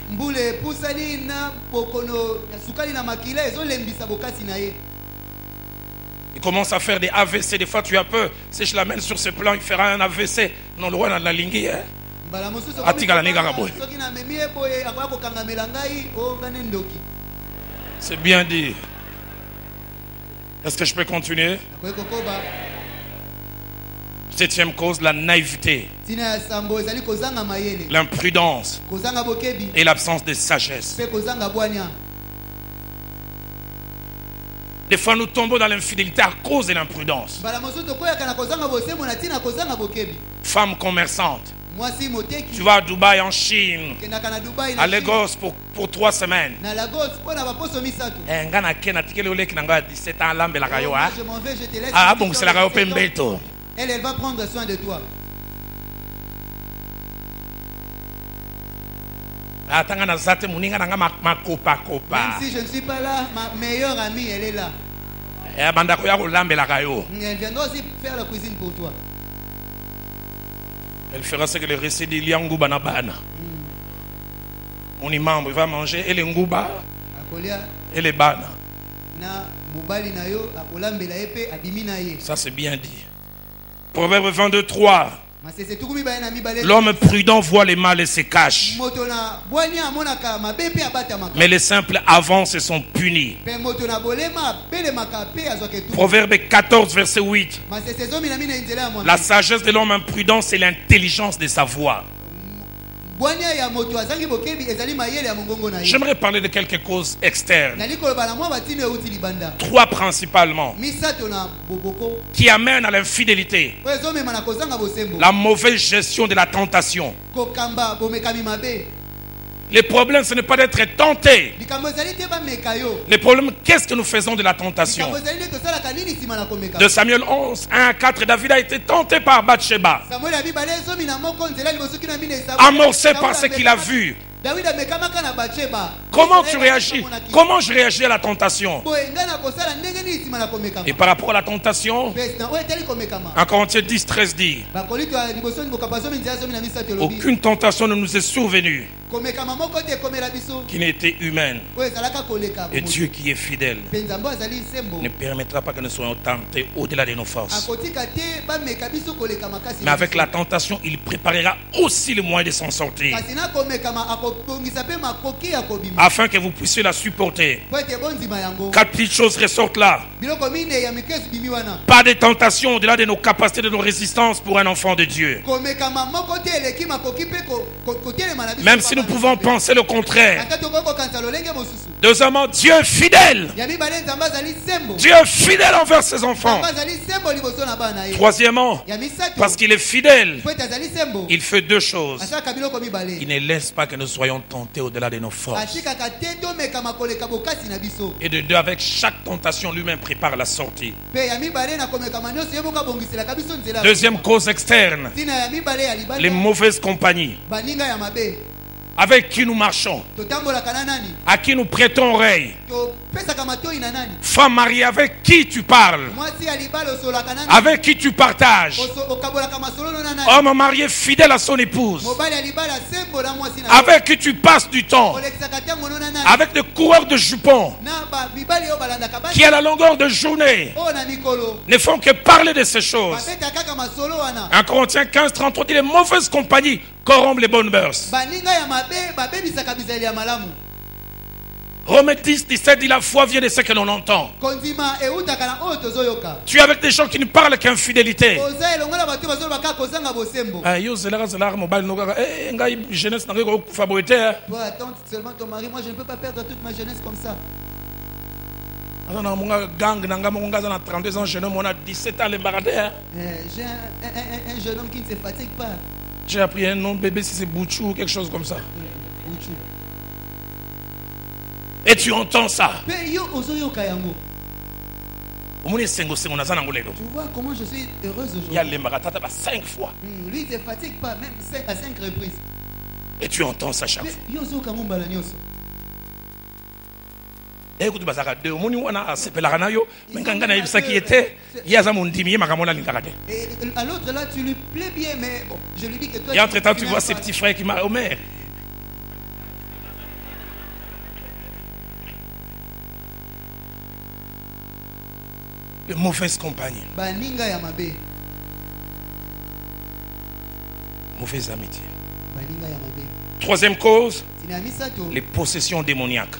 Il commence à faire des AVC. Des fois, tu as peur. Si je l'amène sur ce plan, il fera un AVC. Non, loin dans la ligne. C'est bien dit. Est-ce que je peux continuer? 7e cause, la naïveté, l'imprudence et l'absence de sagesse. Des fois, nous tombons dans l'infidélité à cause de l'imprudence. Femme commerçante. Tu vas à Dubaï, en Chine, à Lagos pour 3 semaines. Je m'en vais, je te laisse. Ah bon, c'est la Pembeto. Elle va prendre soin de toi. Même si je ne suis pas là, ma meilleure amie, elle est là. Elle viendra aussi faire la cuisine pour toi. Elle fera ce que le récit dit Liangouba Nabana. Mon imam, il va manger et les ngouba et les bana. Ça c'est bien dit. Proverbe 22:3. L'homme prudent voit les mal et se cache. Mais les simples avancent et sont punis. Proverbe 14, verset 8. La sagesse de l'homme imprudent, c'est l'intelligence de sa voix. J'aimerais parler de quelques causes externes. 3 principalement qui amènent à l'infidélité. La mauvaise gestion de la tentation. Les problèmes, ce n'est pas d'être tenté. Les problèmes, qu'est-ce que nous faisons de la tentation? De Samuel 11, 1 à 4, David a été tenté par Bathsheba, amorcé par ce qu'il a vu. Comment tu réagis? Comment je réagis à la tentation? Et par rapport à la tentation, 1 Corinthiens 10, 13 dit: aucune tentation ne nous est survenue qui n'ait été humaine. Et Dieu qui est fidèle ne permettra pas que nous soyons tentés au-delà de nos forces. Mais avec la tentation, il préparera aussi le moyen de s'en sortir, afin que vous puissiez la supporter. 4 petites choses ressortent là. Pas de tentation au-delà de nos capacités, de nos résistances pour un enfant de Dieu. Même si nous pouvons penser le contraire. Deuxièmement, Dieu est fidèle. Dieu est fidèle envers ses enfants. Troisièmement, parce qu'il est fidèle, il fait 2 choses. Il ne laisse pas que nous soyons tentés au-delà de nos forces. Et de 2, avec chaque tentation, lui-même prépare la sortie. Deuxième cause externe, les mauvaises compagnies avec qui nous marchons, à qui nous prêtons oreille. Femme mariée, avec qui tu parles, avec qui tu partages. Homme marié fidèle à son épouse, avec qui tu passes du temps. Avec des coureurs de jupons qui à la longueur de journée ne font que parler de ces choses. 1 Corinthiens 15, 33 dit: les mauvaises compagnies corrompent les bonnes mœurs. Romains 10, 17 dit: la foi vient de ce que l'on entend. Tu es avec des gens qui ne parlent qu'infidélité. Moi, je ne peux pas perdre toute ma jeunesse comme ça. Gang, 32 ans, jeune homme, on a 17 ans, les baradères. J'ai un jeune homme qui ne se fatigue pas. J'ai appris un nom de bébé, si c'est Bouchou ou quelque chose comme ça. Bouchou. Et tu entends ça. Tu vois comment je suis heureuse aujourd'hui. Il y a les maratata 5 fois. Lui, il ne se fatigue pas, même à 5 reprises. Et tu entends ça chaque fois. Écoute, à l'autre là, tu lui plais bien, mais bon, je lui dis que toi. Et entre temps, tu vois ces petits frères qui m'ont Omer. De mauvaises compagnies. Mauvaise amitié. Troisième cause, les possessions démoniaques.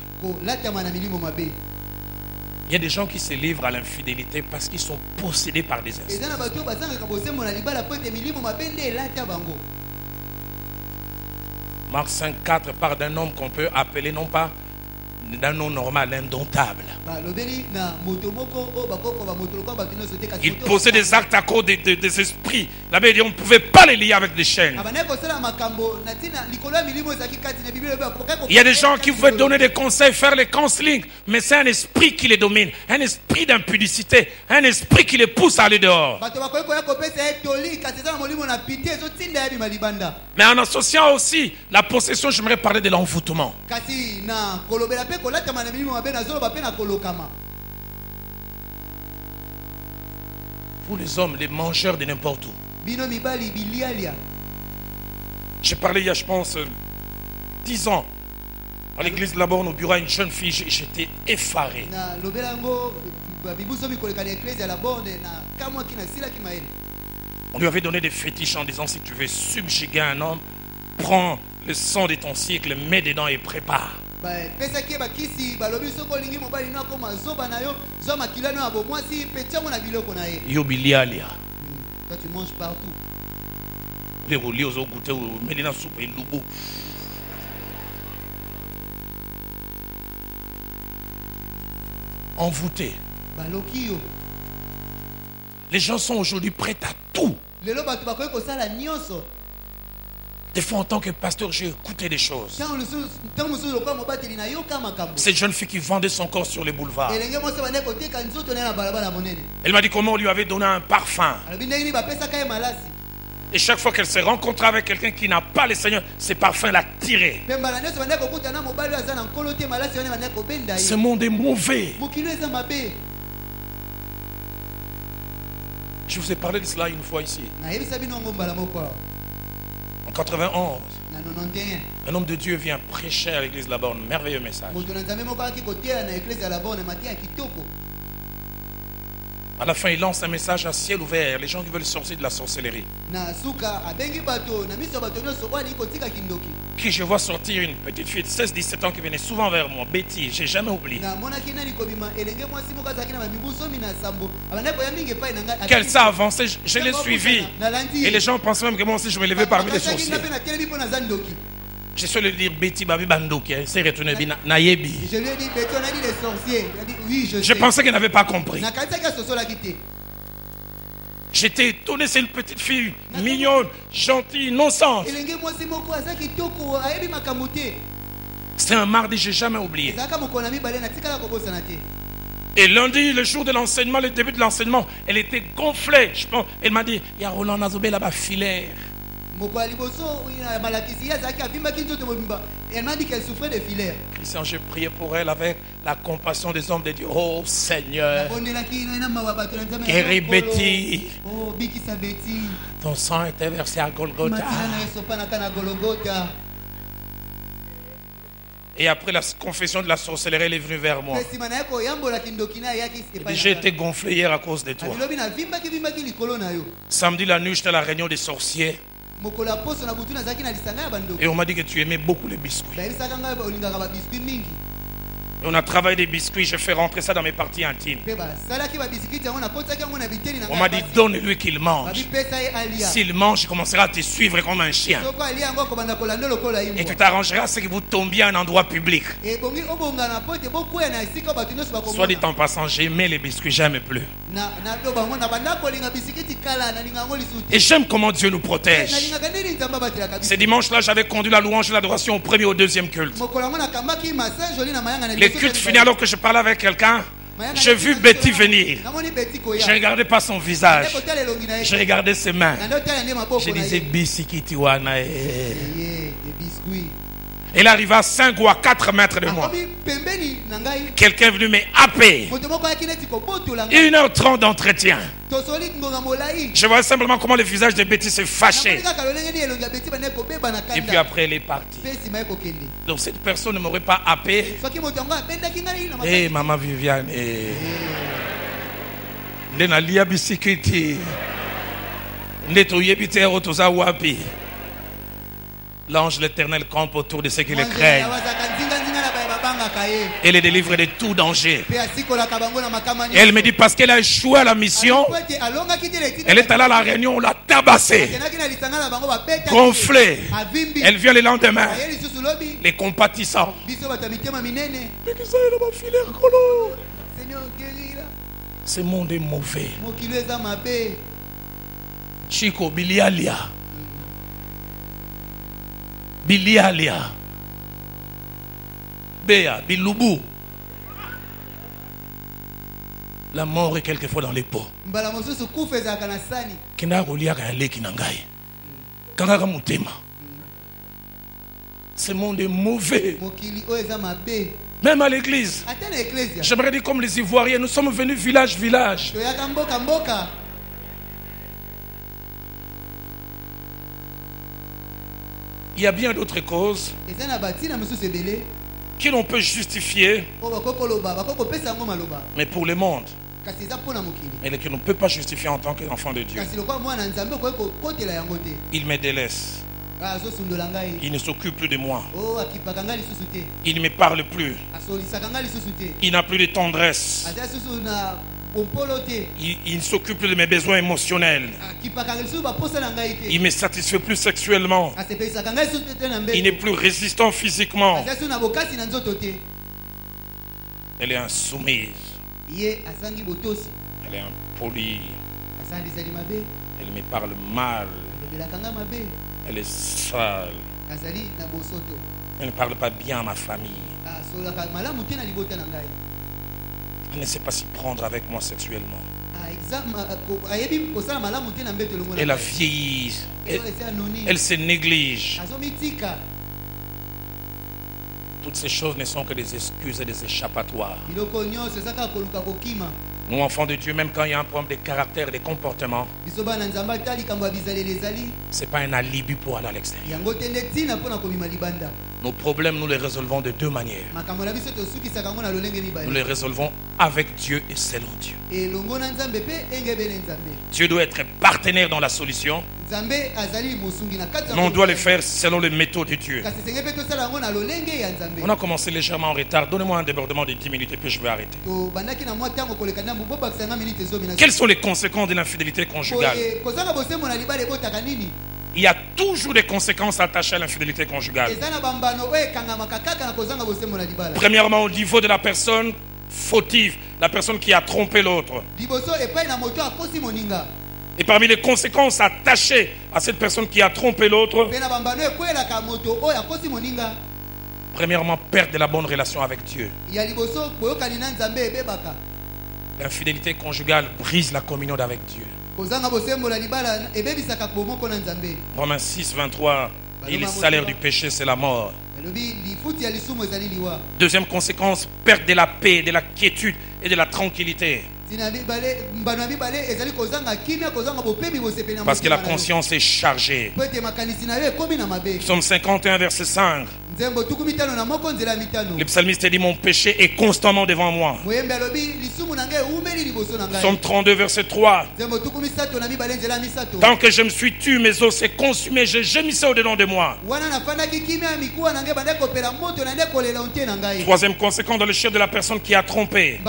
Il y a des gens qui se livrent à l'infidélité parce qu'ils sont possédés par des esprits. Marc 5,4 parle d'un homme qu'on peut appeler non pas d'un nom normal, indomptable. Il posait des actes à cause des esprits. La Bible dit on ne pouvait pas les lier avec des chaînes. Il y a des gens qui veulent donner des conseils, faire les counseling, mais c'est un esprit qui les domine, un esprit d'impudicité, un esprit qui les pousse à aller dehors. Mais en associant aussi la possession, j'aimerais parler de l'envoûtement. Vous les hommes, les mangeurs de n'importe où. J'ai parlé il y a, je pense, 10 ans à l'église de la Borne, au bureau, à une jeune fille. J'étais effaré. On lui avait donné des fétiches en disant: si tu veux subjuguer un homme, prends le sang de ton siècle, mets dedans et prépare. Toi tu manges partout. Envoûtés. Les gens sont aujourd'hui prêts à tout. Des fois, en tant que pasteur, j'ai écouté des choses. Cette jeune fille qui vendait son corps sur les boulevards. Elle m'a dit comment on lui avait donné un parfum. Et chaque fois qu'elle s'est rencontrée avec quelqu'un qui n'a pas le Seigneur, ces parfums l'a tiré. Ce monde est mauvais. Je vous ai parlé de cela une fois ici. En 91, un homme de Dieu vient prêcher à l'église là-bas un merveilleux message. À la fin, il lance un message à ciel ouvert. Les gens qui veulent sortir de la sorcellerie. Qui je vois sortir une petite fille de 16-17 ans qui venait souvent vers moi. Betty, j'ai jamais oublié. Qu'elle s'est avancée, je l'ai suivie. Et les gens pensaient même que moi aussi je me levais parmi les sorciers. Je suis allé dire Betty Babi Bandoki, c'est retourné Nayebi. Je lui ai dit Betty, on a dit les sorciers. Il a dit oui, je pensais qu'elle n'avait pas compris. J'étais étonné, c'est une petite fille mignonne, gentille, innocente. C'est un mardi, j'ai jamais oublié. Et lundi, le jour de l'enseignement, le début de l'enseignement, elle était gonflée. Elle m'a dit, il y a Roland Nazobé là-bas, filaire. Elle m'a dit qu'elle souffrait de filaire. Christian, j'ai prié pour elle avec la compassion des hommes de Dieu. Oh Seigneur, guéris Betty. Ton sang était versé à Golgotha. Et après la confession de la sorcellerie, elle est venue vers moi. J'ai été gonflé hier à cause de toi. Samedi la nuit, j'étais à la réunion des sorciers. Et on m'a dit que tu aimais beaucoup les biscuits. Et on a travaillé des biscuits, je fais rentrer ça dans mes parties intimes. On m'a dit donne-lui qu'il mange. S'il mange, il commencera à te suivre comme un chien. Et tu t'arrangeras à ce que vous tombiez à un endroit public. Soit dit en passant, j'aimais les biscuits, j'aime plus. Et j'aime comment Dieu nous protège. Ce dimanche-là, j'avais conduit la louange et l'adoration au premier et au deuxième culte. Le culte fini alors que je parlais avec quelqu'un. J'ai vu Betty venir. Je ne regardais pas son visage. Je regardais ses mains. Je disais Bisikitiwana. Elle arriva à 5 ou à 4 mètres de moi. Quelqu'un est venu me happer. 1h30 d'entretien. Je voyais simplement comment le visage de Betty se fâchait. Et puis après, elle est partie. Donc cette personne ne m'aurait pas happé. Eh, maman Viviane. Ndenalia bisikiti. Ndetoyebite otoza wapi. L'ange de l'Éternel campe autour de ceux qui le craignent et les délivre de tout danger. Et elle me dit parce qu'elle a échoué à la mission, elle est allée à la réunion, on l'a tabassée, gonflée. Elle vient le lendemain, les compatissants. Ce monde est mauvais. Chico Bilialia. Bilialia. Béa, Bilubu. La mort est quelquefois dans les pots. Ce monde est mauvais. Même à l'église. J'aimerais dire comme les Ivoiriens, nous sommes venus village. Il y a bien d'autres causes que l'on peut justifier, mais pour le monde, mais que l'on ne peut pas justifier en tant qu'enfant de Dieu. Il me délaisse. Il ne s'occupe plus de moi. Il ne me parle plus. Il n'a plus de tendresse. Il ne s'occupe plus de mes besoins émotionnels. Il ne me satisfait plus sexuellement. Il n'est plus résistant physiquement. Elle est insoumise. Elle est impolie. Elle me parle mal. Elle est sale. Elle ne parle pas bien à ma famille. Elle ne sait pas s'y prendre avec moi sexuellement. Elle a vieilli. Elle se néglige. Toutes ces choses ne sont que des excuses et des échappatoires. Nous, enfants de Dieu, même quand il y a un problème de caractère et de comportement, ce n'est pas un alibi pour aller à l'extérieur. Nos problèmes, nous les résolvons de deux manières. Nous les résolvons avec Dieu et selon Dieu. Dieu doit être partenaire dans la solution. Mais on doit le faire selon les méthodes de Dieu. On a commencé légèrement en retard. Donnez-moi un débordement de 10 minutes et puis je vais arrêter. Quelles sont les conséquences de l'infidélité conjugale? Il y a toujours des conséquences attachées à l'infidélité conjugale. Premièrement, au niveau de la personne fautive, la personne qui a trompé l'autre. Et parmi les conséquences attachées à cette personne qui a trompé l'autre, premièrement, perte de la bonne relation avec Dieu. L'infidélité conjugale brise la communion avec Dieu. Romains 6, 23, et le salaire du péché, c'est la mort. Deuxième conséquence, perte de la paix, de la quiétude et de la tranquillité. Parce que la conscience est chargée. Psaume 51, verset 5. Le psalmiste dit: mon péché est constamment devant moi. Psaume 32, verset 3. Tant que je me suis tué, mes os s'est consumé, je gémissais au-dedans de moi. Troisième conséquence dans le chef de la personne qui a trompé: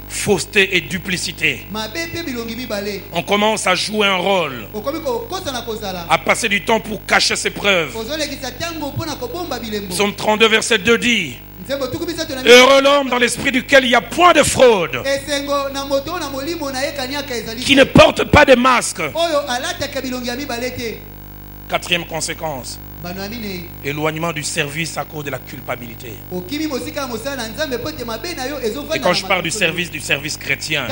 fausseté et duplicité. On commence à jouer un rôle, à passer du temps pour cacher ses preuves. Psaume 32, verset 2 dit: heureux l'homme dans l'esprit duquel il n'y a point de fraude, qui ne porte pas de masque. Quatrième conséquence, éloignement du service à cause de la culpabilité. Et quand je parle du service chrétien,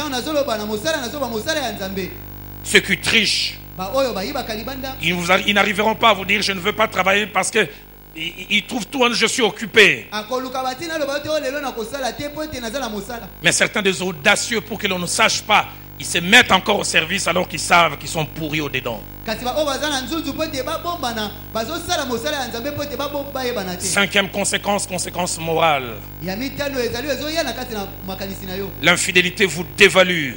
ceux qui trichent, ils n'arriveront pas à vous dire: je ne veux pas travailler parce que ils trouvent tout, je suis occupé. Mais certains des audacieux, pour que l'on ne sache pas, ils se mettent encore au service alors qu'ils savent qu'ils sont pourris au-dedans. Cinquième conséquence, conséquence morale. L'infidélité vous dévalue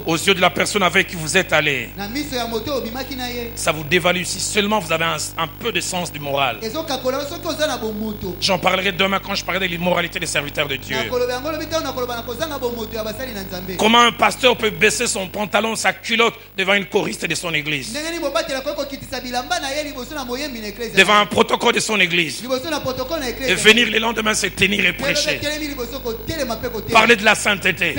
aux yeux de la personne avec qui vous êtes allé. Ça vous dévalue si seulement vous avez un peu de sens du moral. J'en parlerai demain quand je parlerai de l'immoralité des serviteurs de Dieu. Comment un pasteur peut baisser son pantalon, sa culotte devant une choriste de son église, devant un protocole de son église, et venir le lendemain se tenir et prêcher, parler de la sainteté,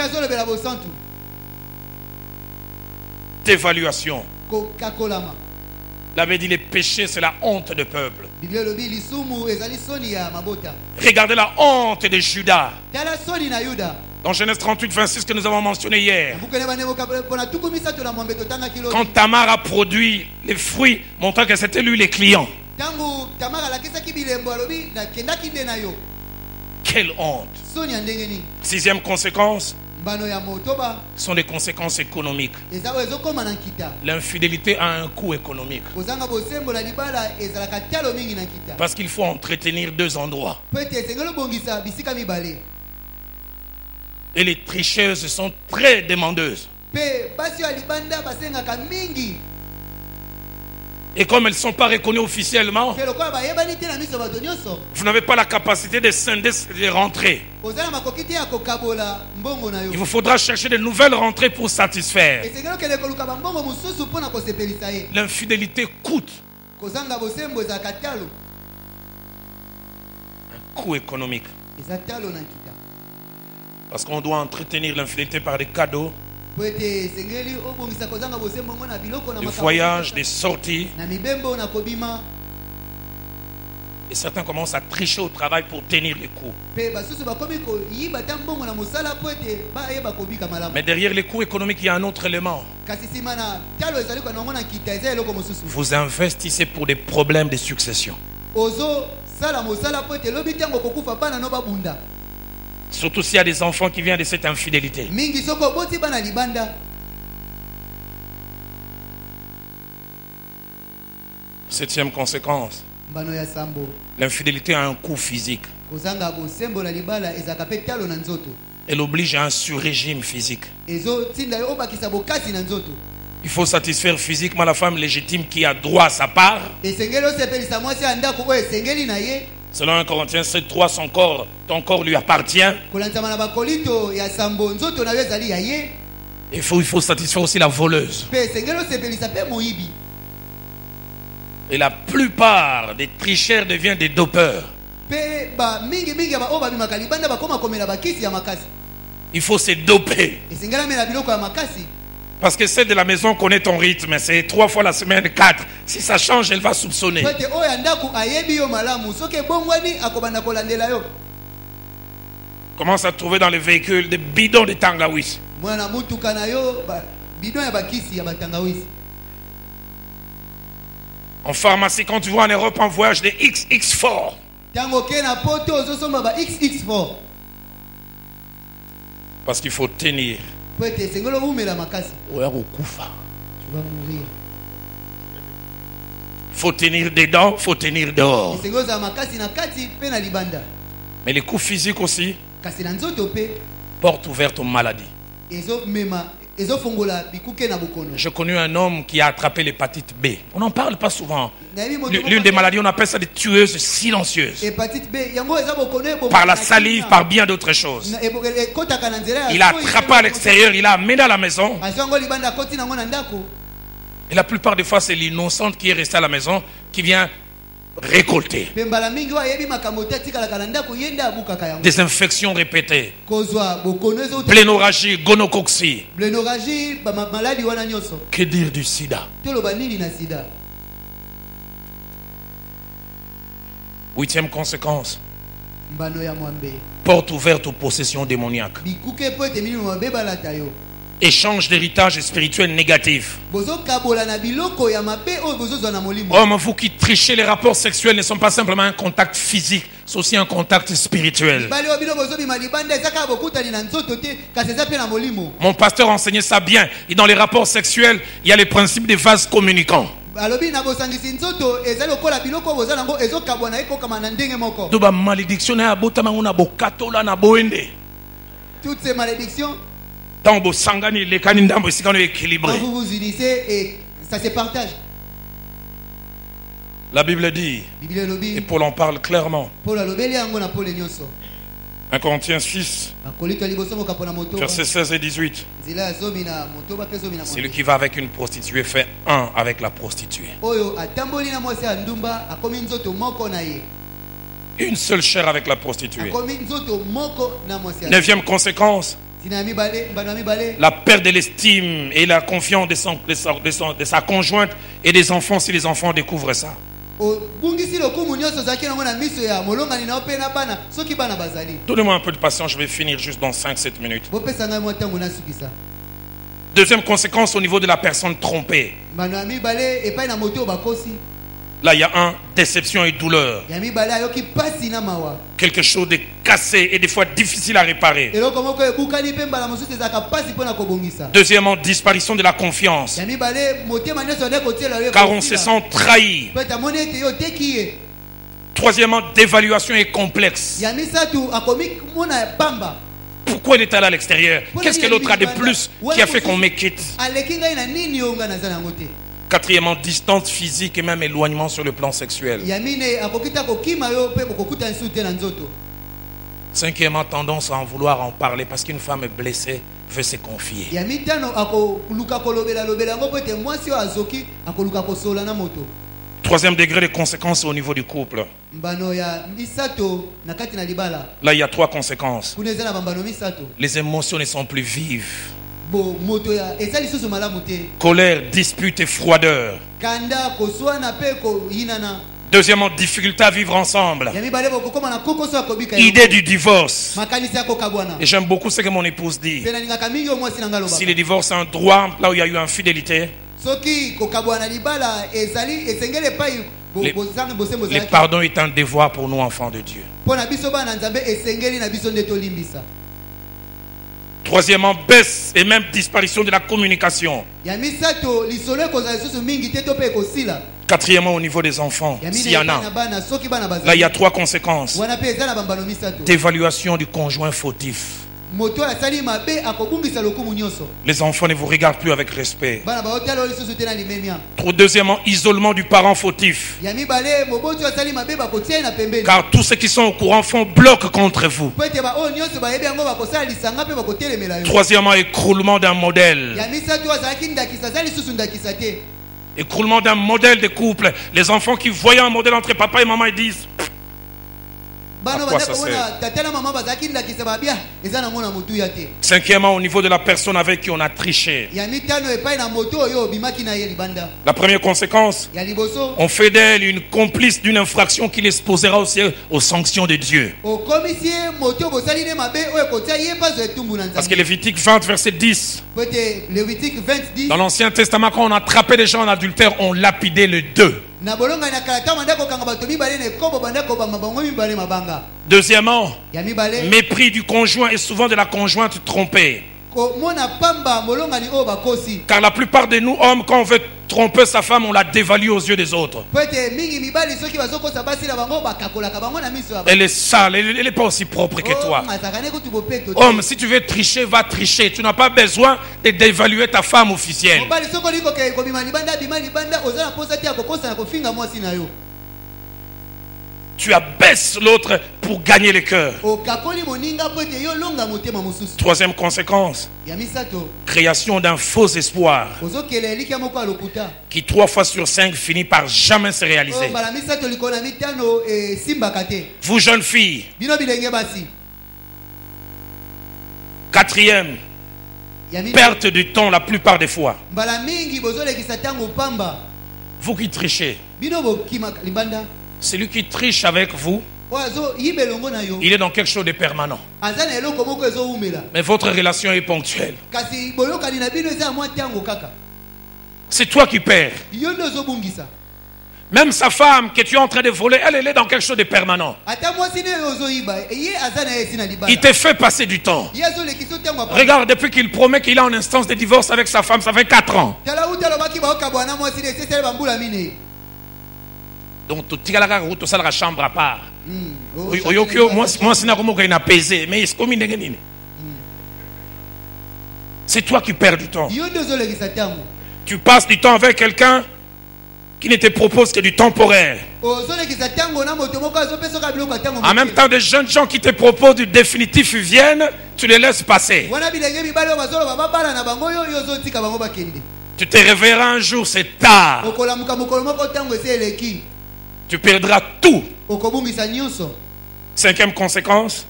d'évaluation. L'avait dit: les péchés, c'est la honte du peuple. Regardez la honte de Judas. Dans Genèse 38, 26 que nous avons mentionné hier. Quand Tamar a produit les fruits, montrant que c'était lui les clients. Quelle honte. Sixième conséquence sont des conséquences économiques. L'infidélité a un coût économique. Parce qu'il faut entretenir deux endroits. Et les tricheuses sont très demandeuses. Et comme elles ne sont pas reconnues officiellement, vous n'avez pas la capacité de scinder et de rentrer. Il vous faudra chercher de nouvelles rentrées pour satisfaire. L'infidélité coûte un coût économique. Parce qu'on doit entretenir l'infidélité par des cadeaux, Des voyages, des sorties. Et certains commencent à tricher au travail pour tenir les coups. Mais derrière les coûts économiques, il y a un autre élément. Vous investissez pour des problèmes de succession. Surtout s'il y a des enfants qui viennent de cette infidélité. Septième conséquence. L'infidélité a un coût physique. Elle oblige à un sur-régime physique. Il faut satisfaire physiquement la femme légitime qui a droit à sa part. Selon 1 Corinthiens 7:3, ton corps lui appartient. Il faut satisfaire aussi la voleuse. Et la plupart des tricheurs deviennent des dopeurs. Il faut se doper. Parce que celle de la maison connaît ton rythme. C'est 3 fois la semaine, 4. Si ça change, elle va soupçonner. Commence à trouver dans les véhicules des bidons de tangawizi. En pharmacie, quand tu vois en Europe en voyage des XX4. Parce qu'il faut tenir. Tu vas mourir. Faut tenir dedans, faut tenir dehors. Mais les coups physiques aussi. Porte ouverte aux maladies. J'ai connu un homme qui a attrapé l'hépatite B. On n'en parle pas souvent. L'une des maladies, on appelle ça des tueuses silencieuses. Par la salive, par bien d'autres choses. Il a attrapé à l'extérieur, il a amené à la maison. Et la plupart des fois, c'est l'innocente qui est restée à la maison qui vient récolter. Des infections répétées. Plénorragie, gonocoxie. Que dire du sida? 8e conséquence. Porte ouverte aux possessions démoniaques. Échange d'héritage spirituel négatif. Hommes, vous qui trichez, les rapports sexuels ne sont pas simplement un contact physique, c'est aussi un contact spirituel. Mon pasteur enseignait ça bien. Et dans les rapports sexuels, il y a les principes des vases communicants. Toutes ces malédictions, quand vous vous unissez et ça se partage. La Bible dit, et Paul en parle clairement. 1 Corinthiens 6, versets 16 et 18. Celui qui va avec une prostituée fait un avec la prostituée. Une seule chair avec la prostituée. 9e conséquence. La perte de l'estime et la confiance de sa conjointe et des enfants si les enfants découvrent ça. Donnez-moi un peu de patience, je vais finir juste dans 5-7 minutes. 2e conséquence au niveau de la personne trompée. Là, il y a déception et douleur. Quelque chose de cassé et des fois difficile à réparer. Deuxièmement, disparition de la confiance. Car on se sent trahi. Troisièmement, dévaluation et complexe. Pourquoi il est allé à l'extérieur? Qu'est-ce que l'autre a de plus qui a fait qu'on me quitte? Quatrièmement, distance physique et même éloignement sur le plan sexuel. Cinquièmement, tendance à en vouloir en parler parce qu'une femme blessée veut se confier. Troisième degré de conséquences au niveau du couple. Là, il y a 3 conséquences. Les émotions ne sont plus vives. Colère, dispute et froideur. Deuxièmement, difficulté à vivre ensemble. Idée du divorce. Et j'aime beaucoup ce que mon épouse dit. Si le divorce est un droit, là où il y a eu infidélité, le pardon est un devoir pour nous, enfants de Dieu. Troisièmement, baisse et même disparition de la communication. Quatrièmement, au niveau des enfants, s'il y en a, là il y a 3 conséquences. D'évaluation du conjoint fautif. Les enfants ne vous regardent plus avec respect. Deuxièmement, isolement du parent fautif. Car tous ceux qui sont au courant font bloc contre vous. Troisièmement, écroulement d'un modèle. Écroulement d'un modèle de couple. Les enfants qui voient un modèle entre papa et maman, ils disent: à quoi ça sert? Cinquièmement, au niveau de la personne avec qui on a triché. La première conséquence, on fait d'elle une complice d'une infraction qui l'exposera aussi aux sanctions de Dieu. Parce que Lévitique 20, verset 10. Dans l'Ancien Testament, quand on attrapait des gens en adultère, on lapidait les deux. Deuxièmement, mépris du conjoint et souvent de la conjointe trompée. Car la plupart de nous hommes, quand on veut tromper sa femme, on la dévalue aux yeux des autres. Elle est sale, elle n'est pas aussi propre que toi. Homme, si tu veux tricher, va tricher. Tu n'as pas besoin de dévaluer ta femme officielle. Tu abaisses l'autre pour gagner le cœur. Troisième conséquence, création d'un faux espoir qui 3 fois sur 5 finit par jamais se réaliser. Vous jeunes filles, quatrième, perte du temps la plupart des fois. Vous qui trichez, celui qui triche avec vous, il est dans quelque chose de permanent. Mais votre relation est ponctuelle. C'est toi qui perds. Même sa femme que tu es en train de voler, elle est dans quelque chose de permanent. Il te fait passer du temps. Regarde, depuis qu'il promet qu'il a en instance de divorce avec sa femme, ça fait 4 ans. Donc tu as la chambre à part. C'est toi qui perds du temps. Tu passes du temps avec quelqu'un qui ne te propose que du temporaire. En même temps, des jeunes gens qui te proposent du définitif viennent, tu les laisses passer. Tu te réveilleras un jour, c'est tard. Tu perdras tout. Cinquième conséquence,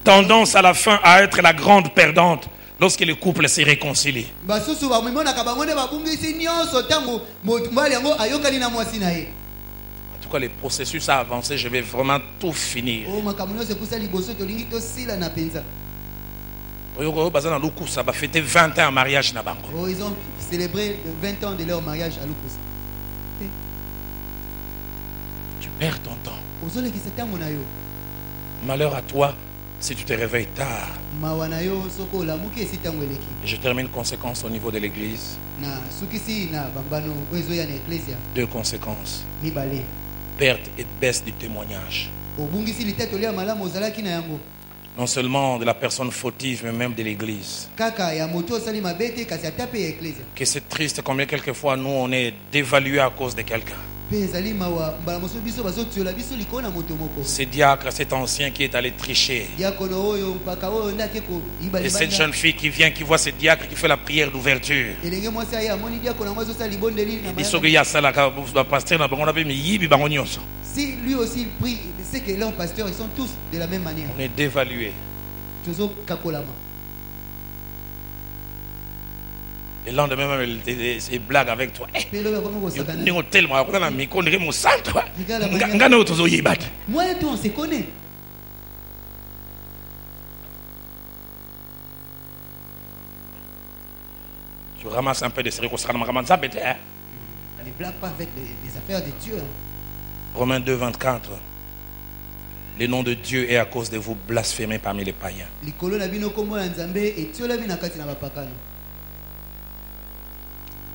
tendance à la fin à être la grande perdante lorsque le couple se réconcilie. En tout cas, le processus a avancé. Je vais vraiment tout finir. Ça va fêter 20 ans en mariage. Ils ont célébré 20 ans de leur mariage à Lukusa. Tu perds ton temps. Malheur à toi si tu te réveilles tard. Et je termine conséquence au niveau de l'église. 2 conséquences. Perte et baisse du témoignage. Non seulement de la personne fautive, mais même de l'église. Que c'est triste combien quelquefois nous on est dévalué à cause de quelqu'un. Ce diacre, cet ancien qui est allé tricher. Et cette jeune fille qui vient, qui voit ce diacre qui fait la prière d'ouverture. Si lui aussi prie, c'est que leurs pasteurs, ils sont tous de la même manière. On est dévalué. Le lendemain même, il blague avec toi. Moi et toi, on se connaît. Tu ramasses un peu de sérieux. Ne blague pas avec les affaires de Dieu. Romains 2, 24. Le nom de Dieu est à cause de vous blasphémés parmi les païens.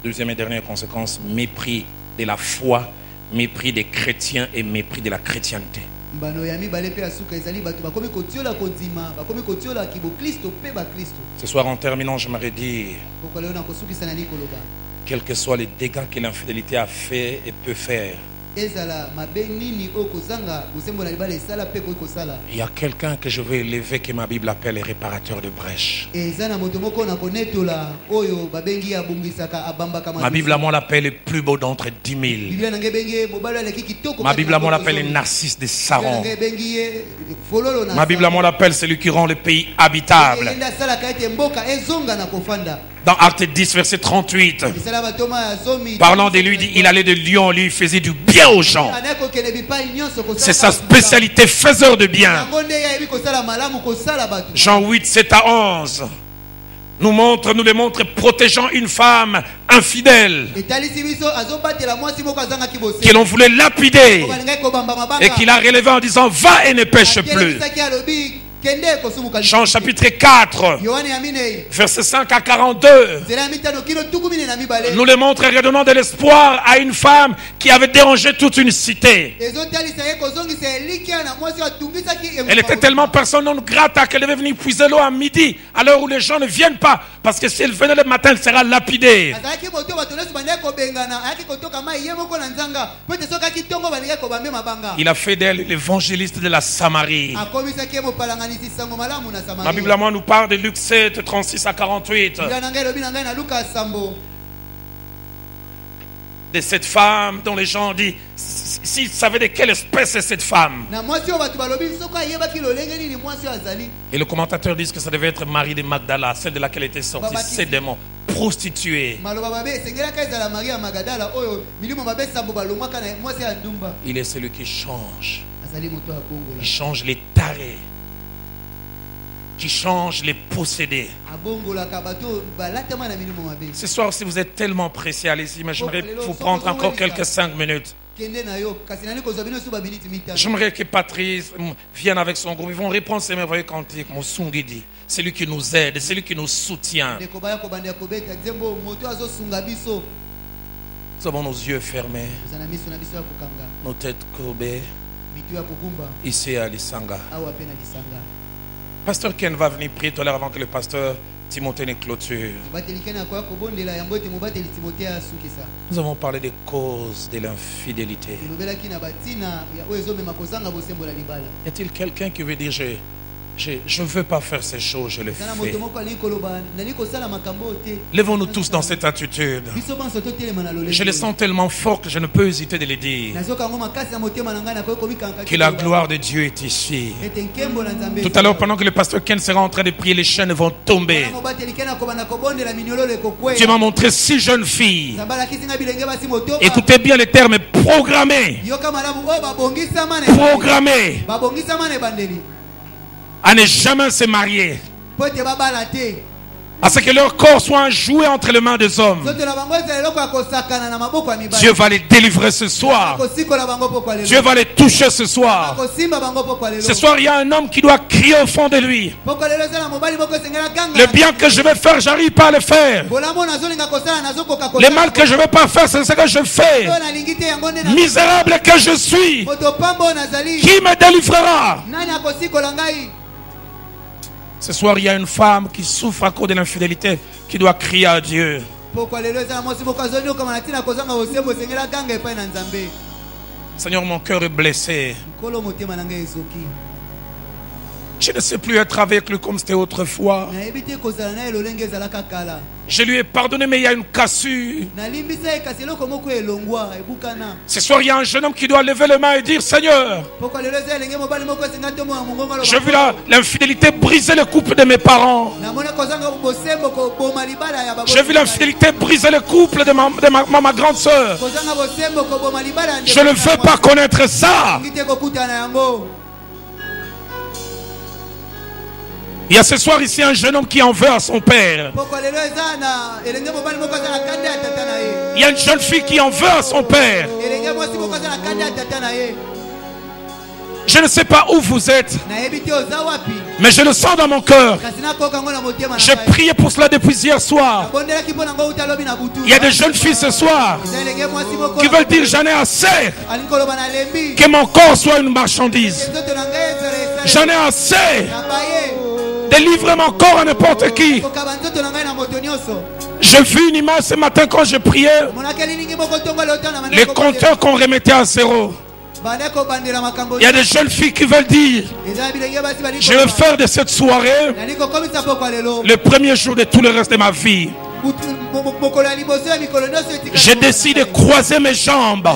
Deuxième et dernière conséquence, mépris de la foi, mépris des chrétiens et mépris de la chrétienté. Ce soir, en terminant, j'aimerais dire, quels que soient les dégâts que l'infidélité a fait et peut faire, il y a quelqu'un que je veux élever que ma Bible appelle le réparateur de brèches. Ma Bible à moi l'appelle le plus beau d'entre 10 000. Ma Bible à moi l'appelle le Narcisse de Saron. Ma Bible à moi l'appelle celui qui rend le pays habitable. Dans Acte 10, verset 38, parlant de lui, il allait de lion, lui faisait du bien aux gens. C'est sa spécialité, faiseur de bien. Jean 8, 7 à 11 nous les montre protégeant une femme infidèle que l'on voulait lapider et qu'il a relevé en disant va et ne pêche plus. Jean chapitre 4, verset 5 à 42, nous les montre redonnant de l'espoir à une femme qui avait dérangé toute une cité. Elle était tellement personne non grata qu'elle devait venir puiser l'eau à midi, à l'heure où les gens ne viennent pas, parce que si elle venait le matin, elle sera lapidée. Il a fait d'elle l'évangéliste de la Samarie. Ma Bible à moi nous parle de Luc 7, 36 à 48. De cette femme dont les gens disent, s'ils savaient de quelle espèce est cette femme. Et le commentateur dit que ça devait être Marie de Magdala, celle de laquelle étaient sortis ces démons, prostituée. Il est celui qui change. Il change les tarés, qui change les possédés. Ce soir, si vous êtes tellement pressé, allez-y, mais j'aimerais vous prendre encore quelques 5 minutes. J'aimerais que Patrice vienne avec son groupe. Ils vont reprendre ces merveilleux cantiques. Mosungidi, c'est lui qui nous aide, c'est lui qui nous soutient. Nous avons nos yeux fermés, nos têtes courbées, ici à Lisanga. Pasteur Ken va venir prier tout à l'heure avant que le pasteur Timothée ne clôture. Nous avons parlé des causes de l'infidélité. Y a-t-il quelqu'un qui veut dire je ne veux pas faire ces choses, je les fais. Lèvons-nous tous dans cette attitude. Je les sens tellement fort que je ne peux hésiter de les dire. Que la gloire de Dieu est ici. Tout à l'heure, pendant que le pasteur Ken sera en train de prier, les chaînes vont tomber. Dieu m'a montré 6 jeunes filles. Écoutez bien les termes, programmés. Programmés à ne jamais se marier, à ce que leur corps soit un jouet entre les mains des hommes. Dieu va les délivrer ce soir. Dieu va les toucher ce soir. Ce soir, il y a un homme qui doit crier au fond de lui. Le bien que je vais faire, j'arrive pas à le faire. Le mal que je ne vais pas faire, c'est ce que je fais. Misérable que je suis, qui me délivrera? Ce soir, il y a une femme qui souffre à cause de l'infidélité, qui doit crier à Dieu. Seigneur, mon cœur est blessé. Je ne sais plus être avec lui comme c'était autrefois. Je lui ai pardonné, mais il y a une cassure. Ce soir, il y a un jeune homme qui doit lever les mains et dire: Seigneur, j'ai vu l'infidélité briser le couple de mes parents. J'ai vu l'infidélité briser le couple de ma grande soeur. Je ne veux pas connaître ça. Il y a ce soir ici un jeune homme qui en veut à son père. Il y a une jeune fille qui en veut à son père. Je ne sais pas où vous êtes, mais je le sens dans mon cœur. J'ai prié pour cela depuis hier soir. Il y a des jeunes filles ce soir qui veulent dire: j'en ai assez que mon corps soit une marchandise. J'en ai assez. Délivre mon corps à n'importe qui. J'ai vu une image ce matin quand je priais. Les compteurs qu'on remettait à zéro. Il y a des jeunes filles qui veulent dire: je vais faire de cette soirée le premier jour de tout le reste de ma vie. Je décide de croiser mes jambes.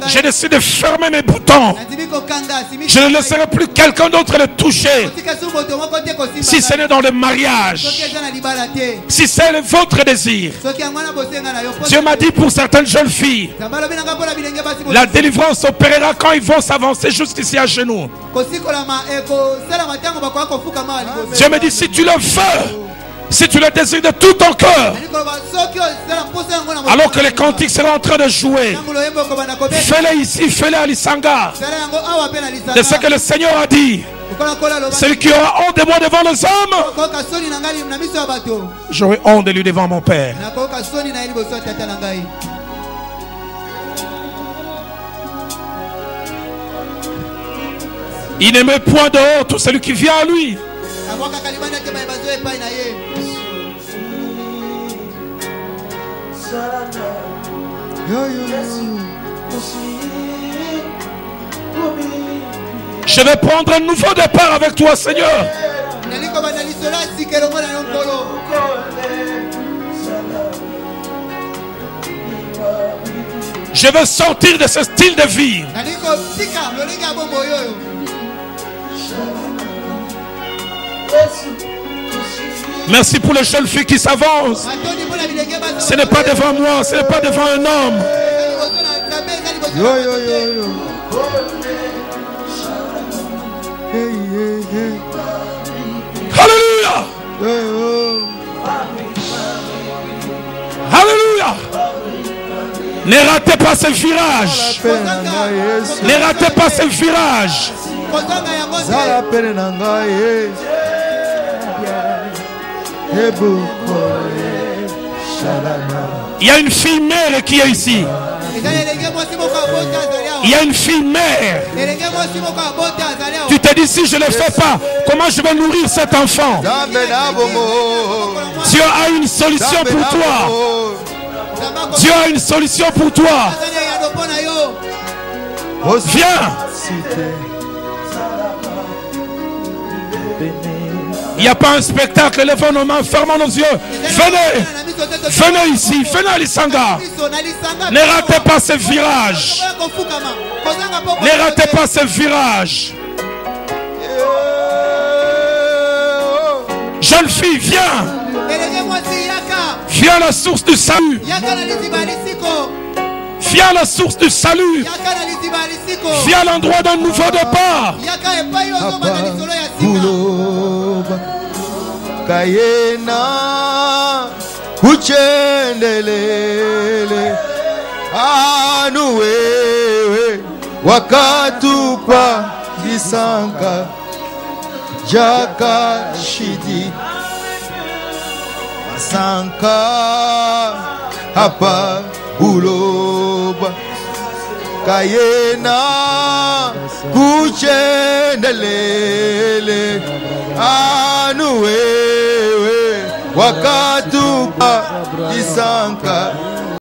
Je décide de fermer mes boutons. Je ne laisserai plus quelqu'un d'autre le toucher. Si ce n'est dans le mariage, si c'est votre désir. Dieu m'a dit pour certaines jeunes filles, la délivrance opérera quand ils vont s'avancer jusqu'ici à genoux. Dieu me dit: si tu le veux, si tu le désires de tout ton cœur, alors que les cantiques seront en train de jouer, fais-le ici, fais-le à Lisanga. C'est ce que le Seigneur a dit. Celui qui aura honte de moi devant les hommes, j'aurai honte de lui devant mon Père. Il ne met point dehors tout celui qui vient à lui. Je vais prendre un nouveau départ avec toi, Seigneur. Je veux sortir de ce style de vie. Merci pour les jeunes filles qui s'avancent. Ce n'est pas devant moi, ce n'est pas devant un homme. Alléluia. Alléluia. Ne ratez pas ce virage. Ne ratez pas ce virage. Il y a une fille mère qui est ici. Il y a une fille mère. Tu te dis: si je ne le fais pas, comment je vais nourrir cet enfant? Dieu a une solution pour toi. Dieu a une solution pour toi. Viens. Il n'y a pas un spectacle. Levons nos mains, fermons nos yeux. Venez. Venez ici. Venez à Lisanga. Ne ratez pas ce virage. Ne ratez pas ce virage. Jeune fille, viens. Viens à la source du salut. Viens à la source du salut. Viens à l'endroit d'un nouveau départ. Kayena uchendelele anuwewe wakatupa Lisanga jaka shidi masanka hapa buloba Kayena uchendelele anuwewe wakatupa Lisanga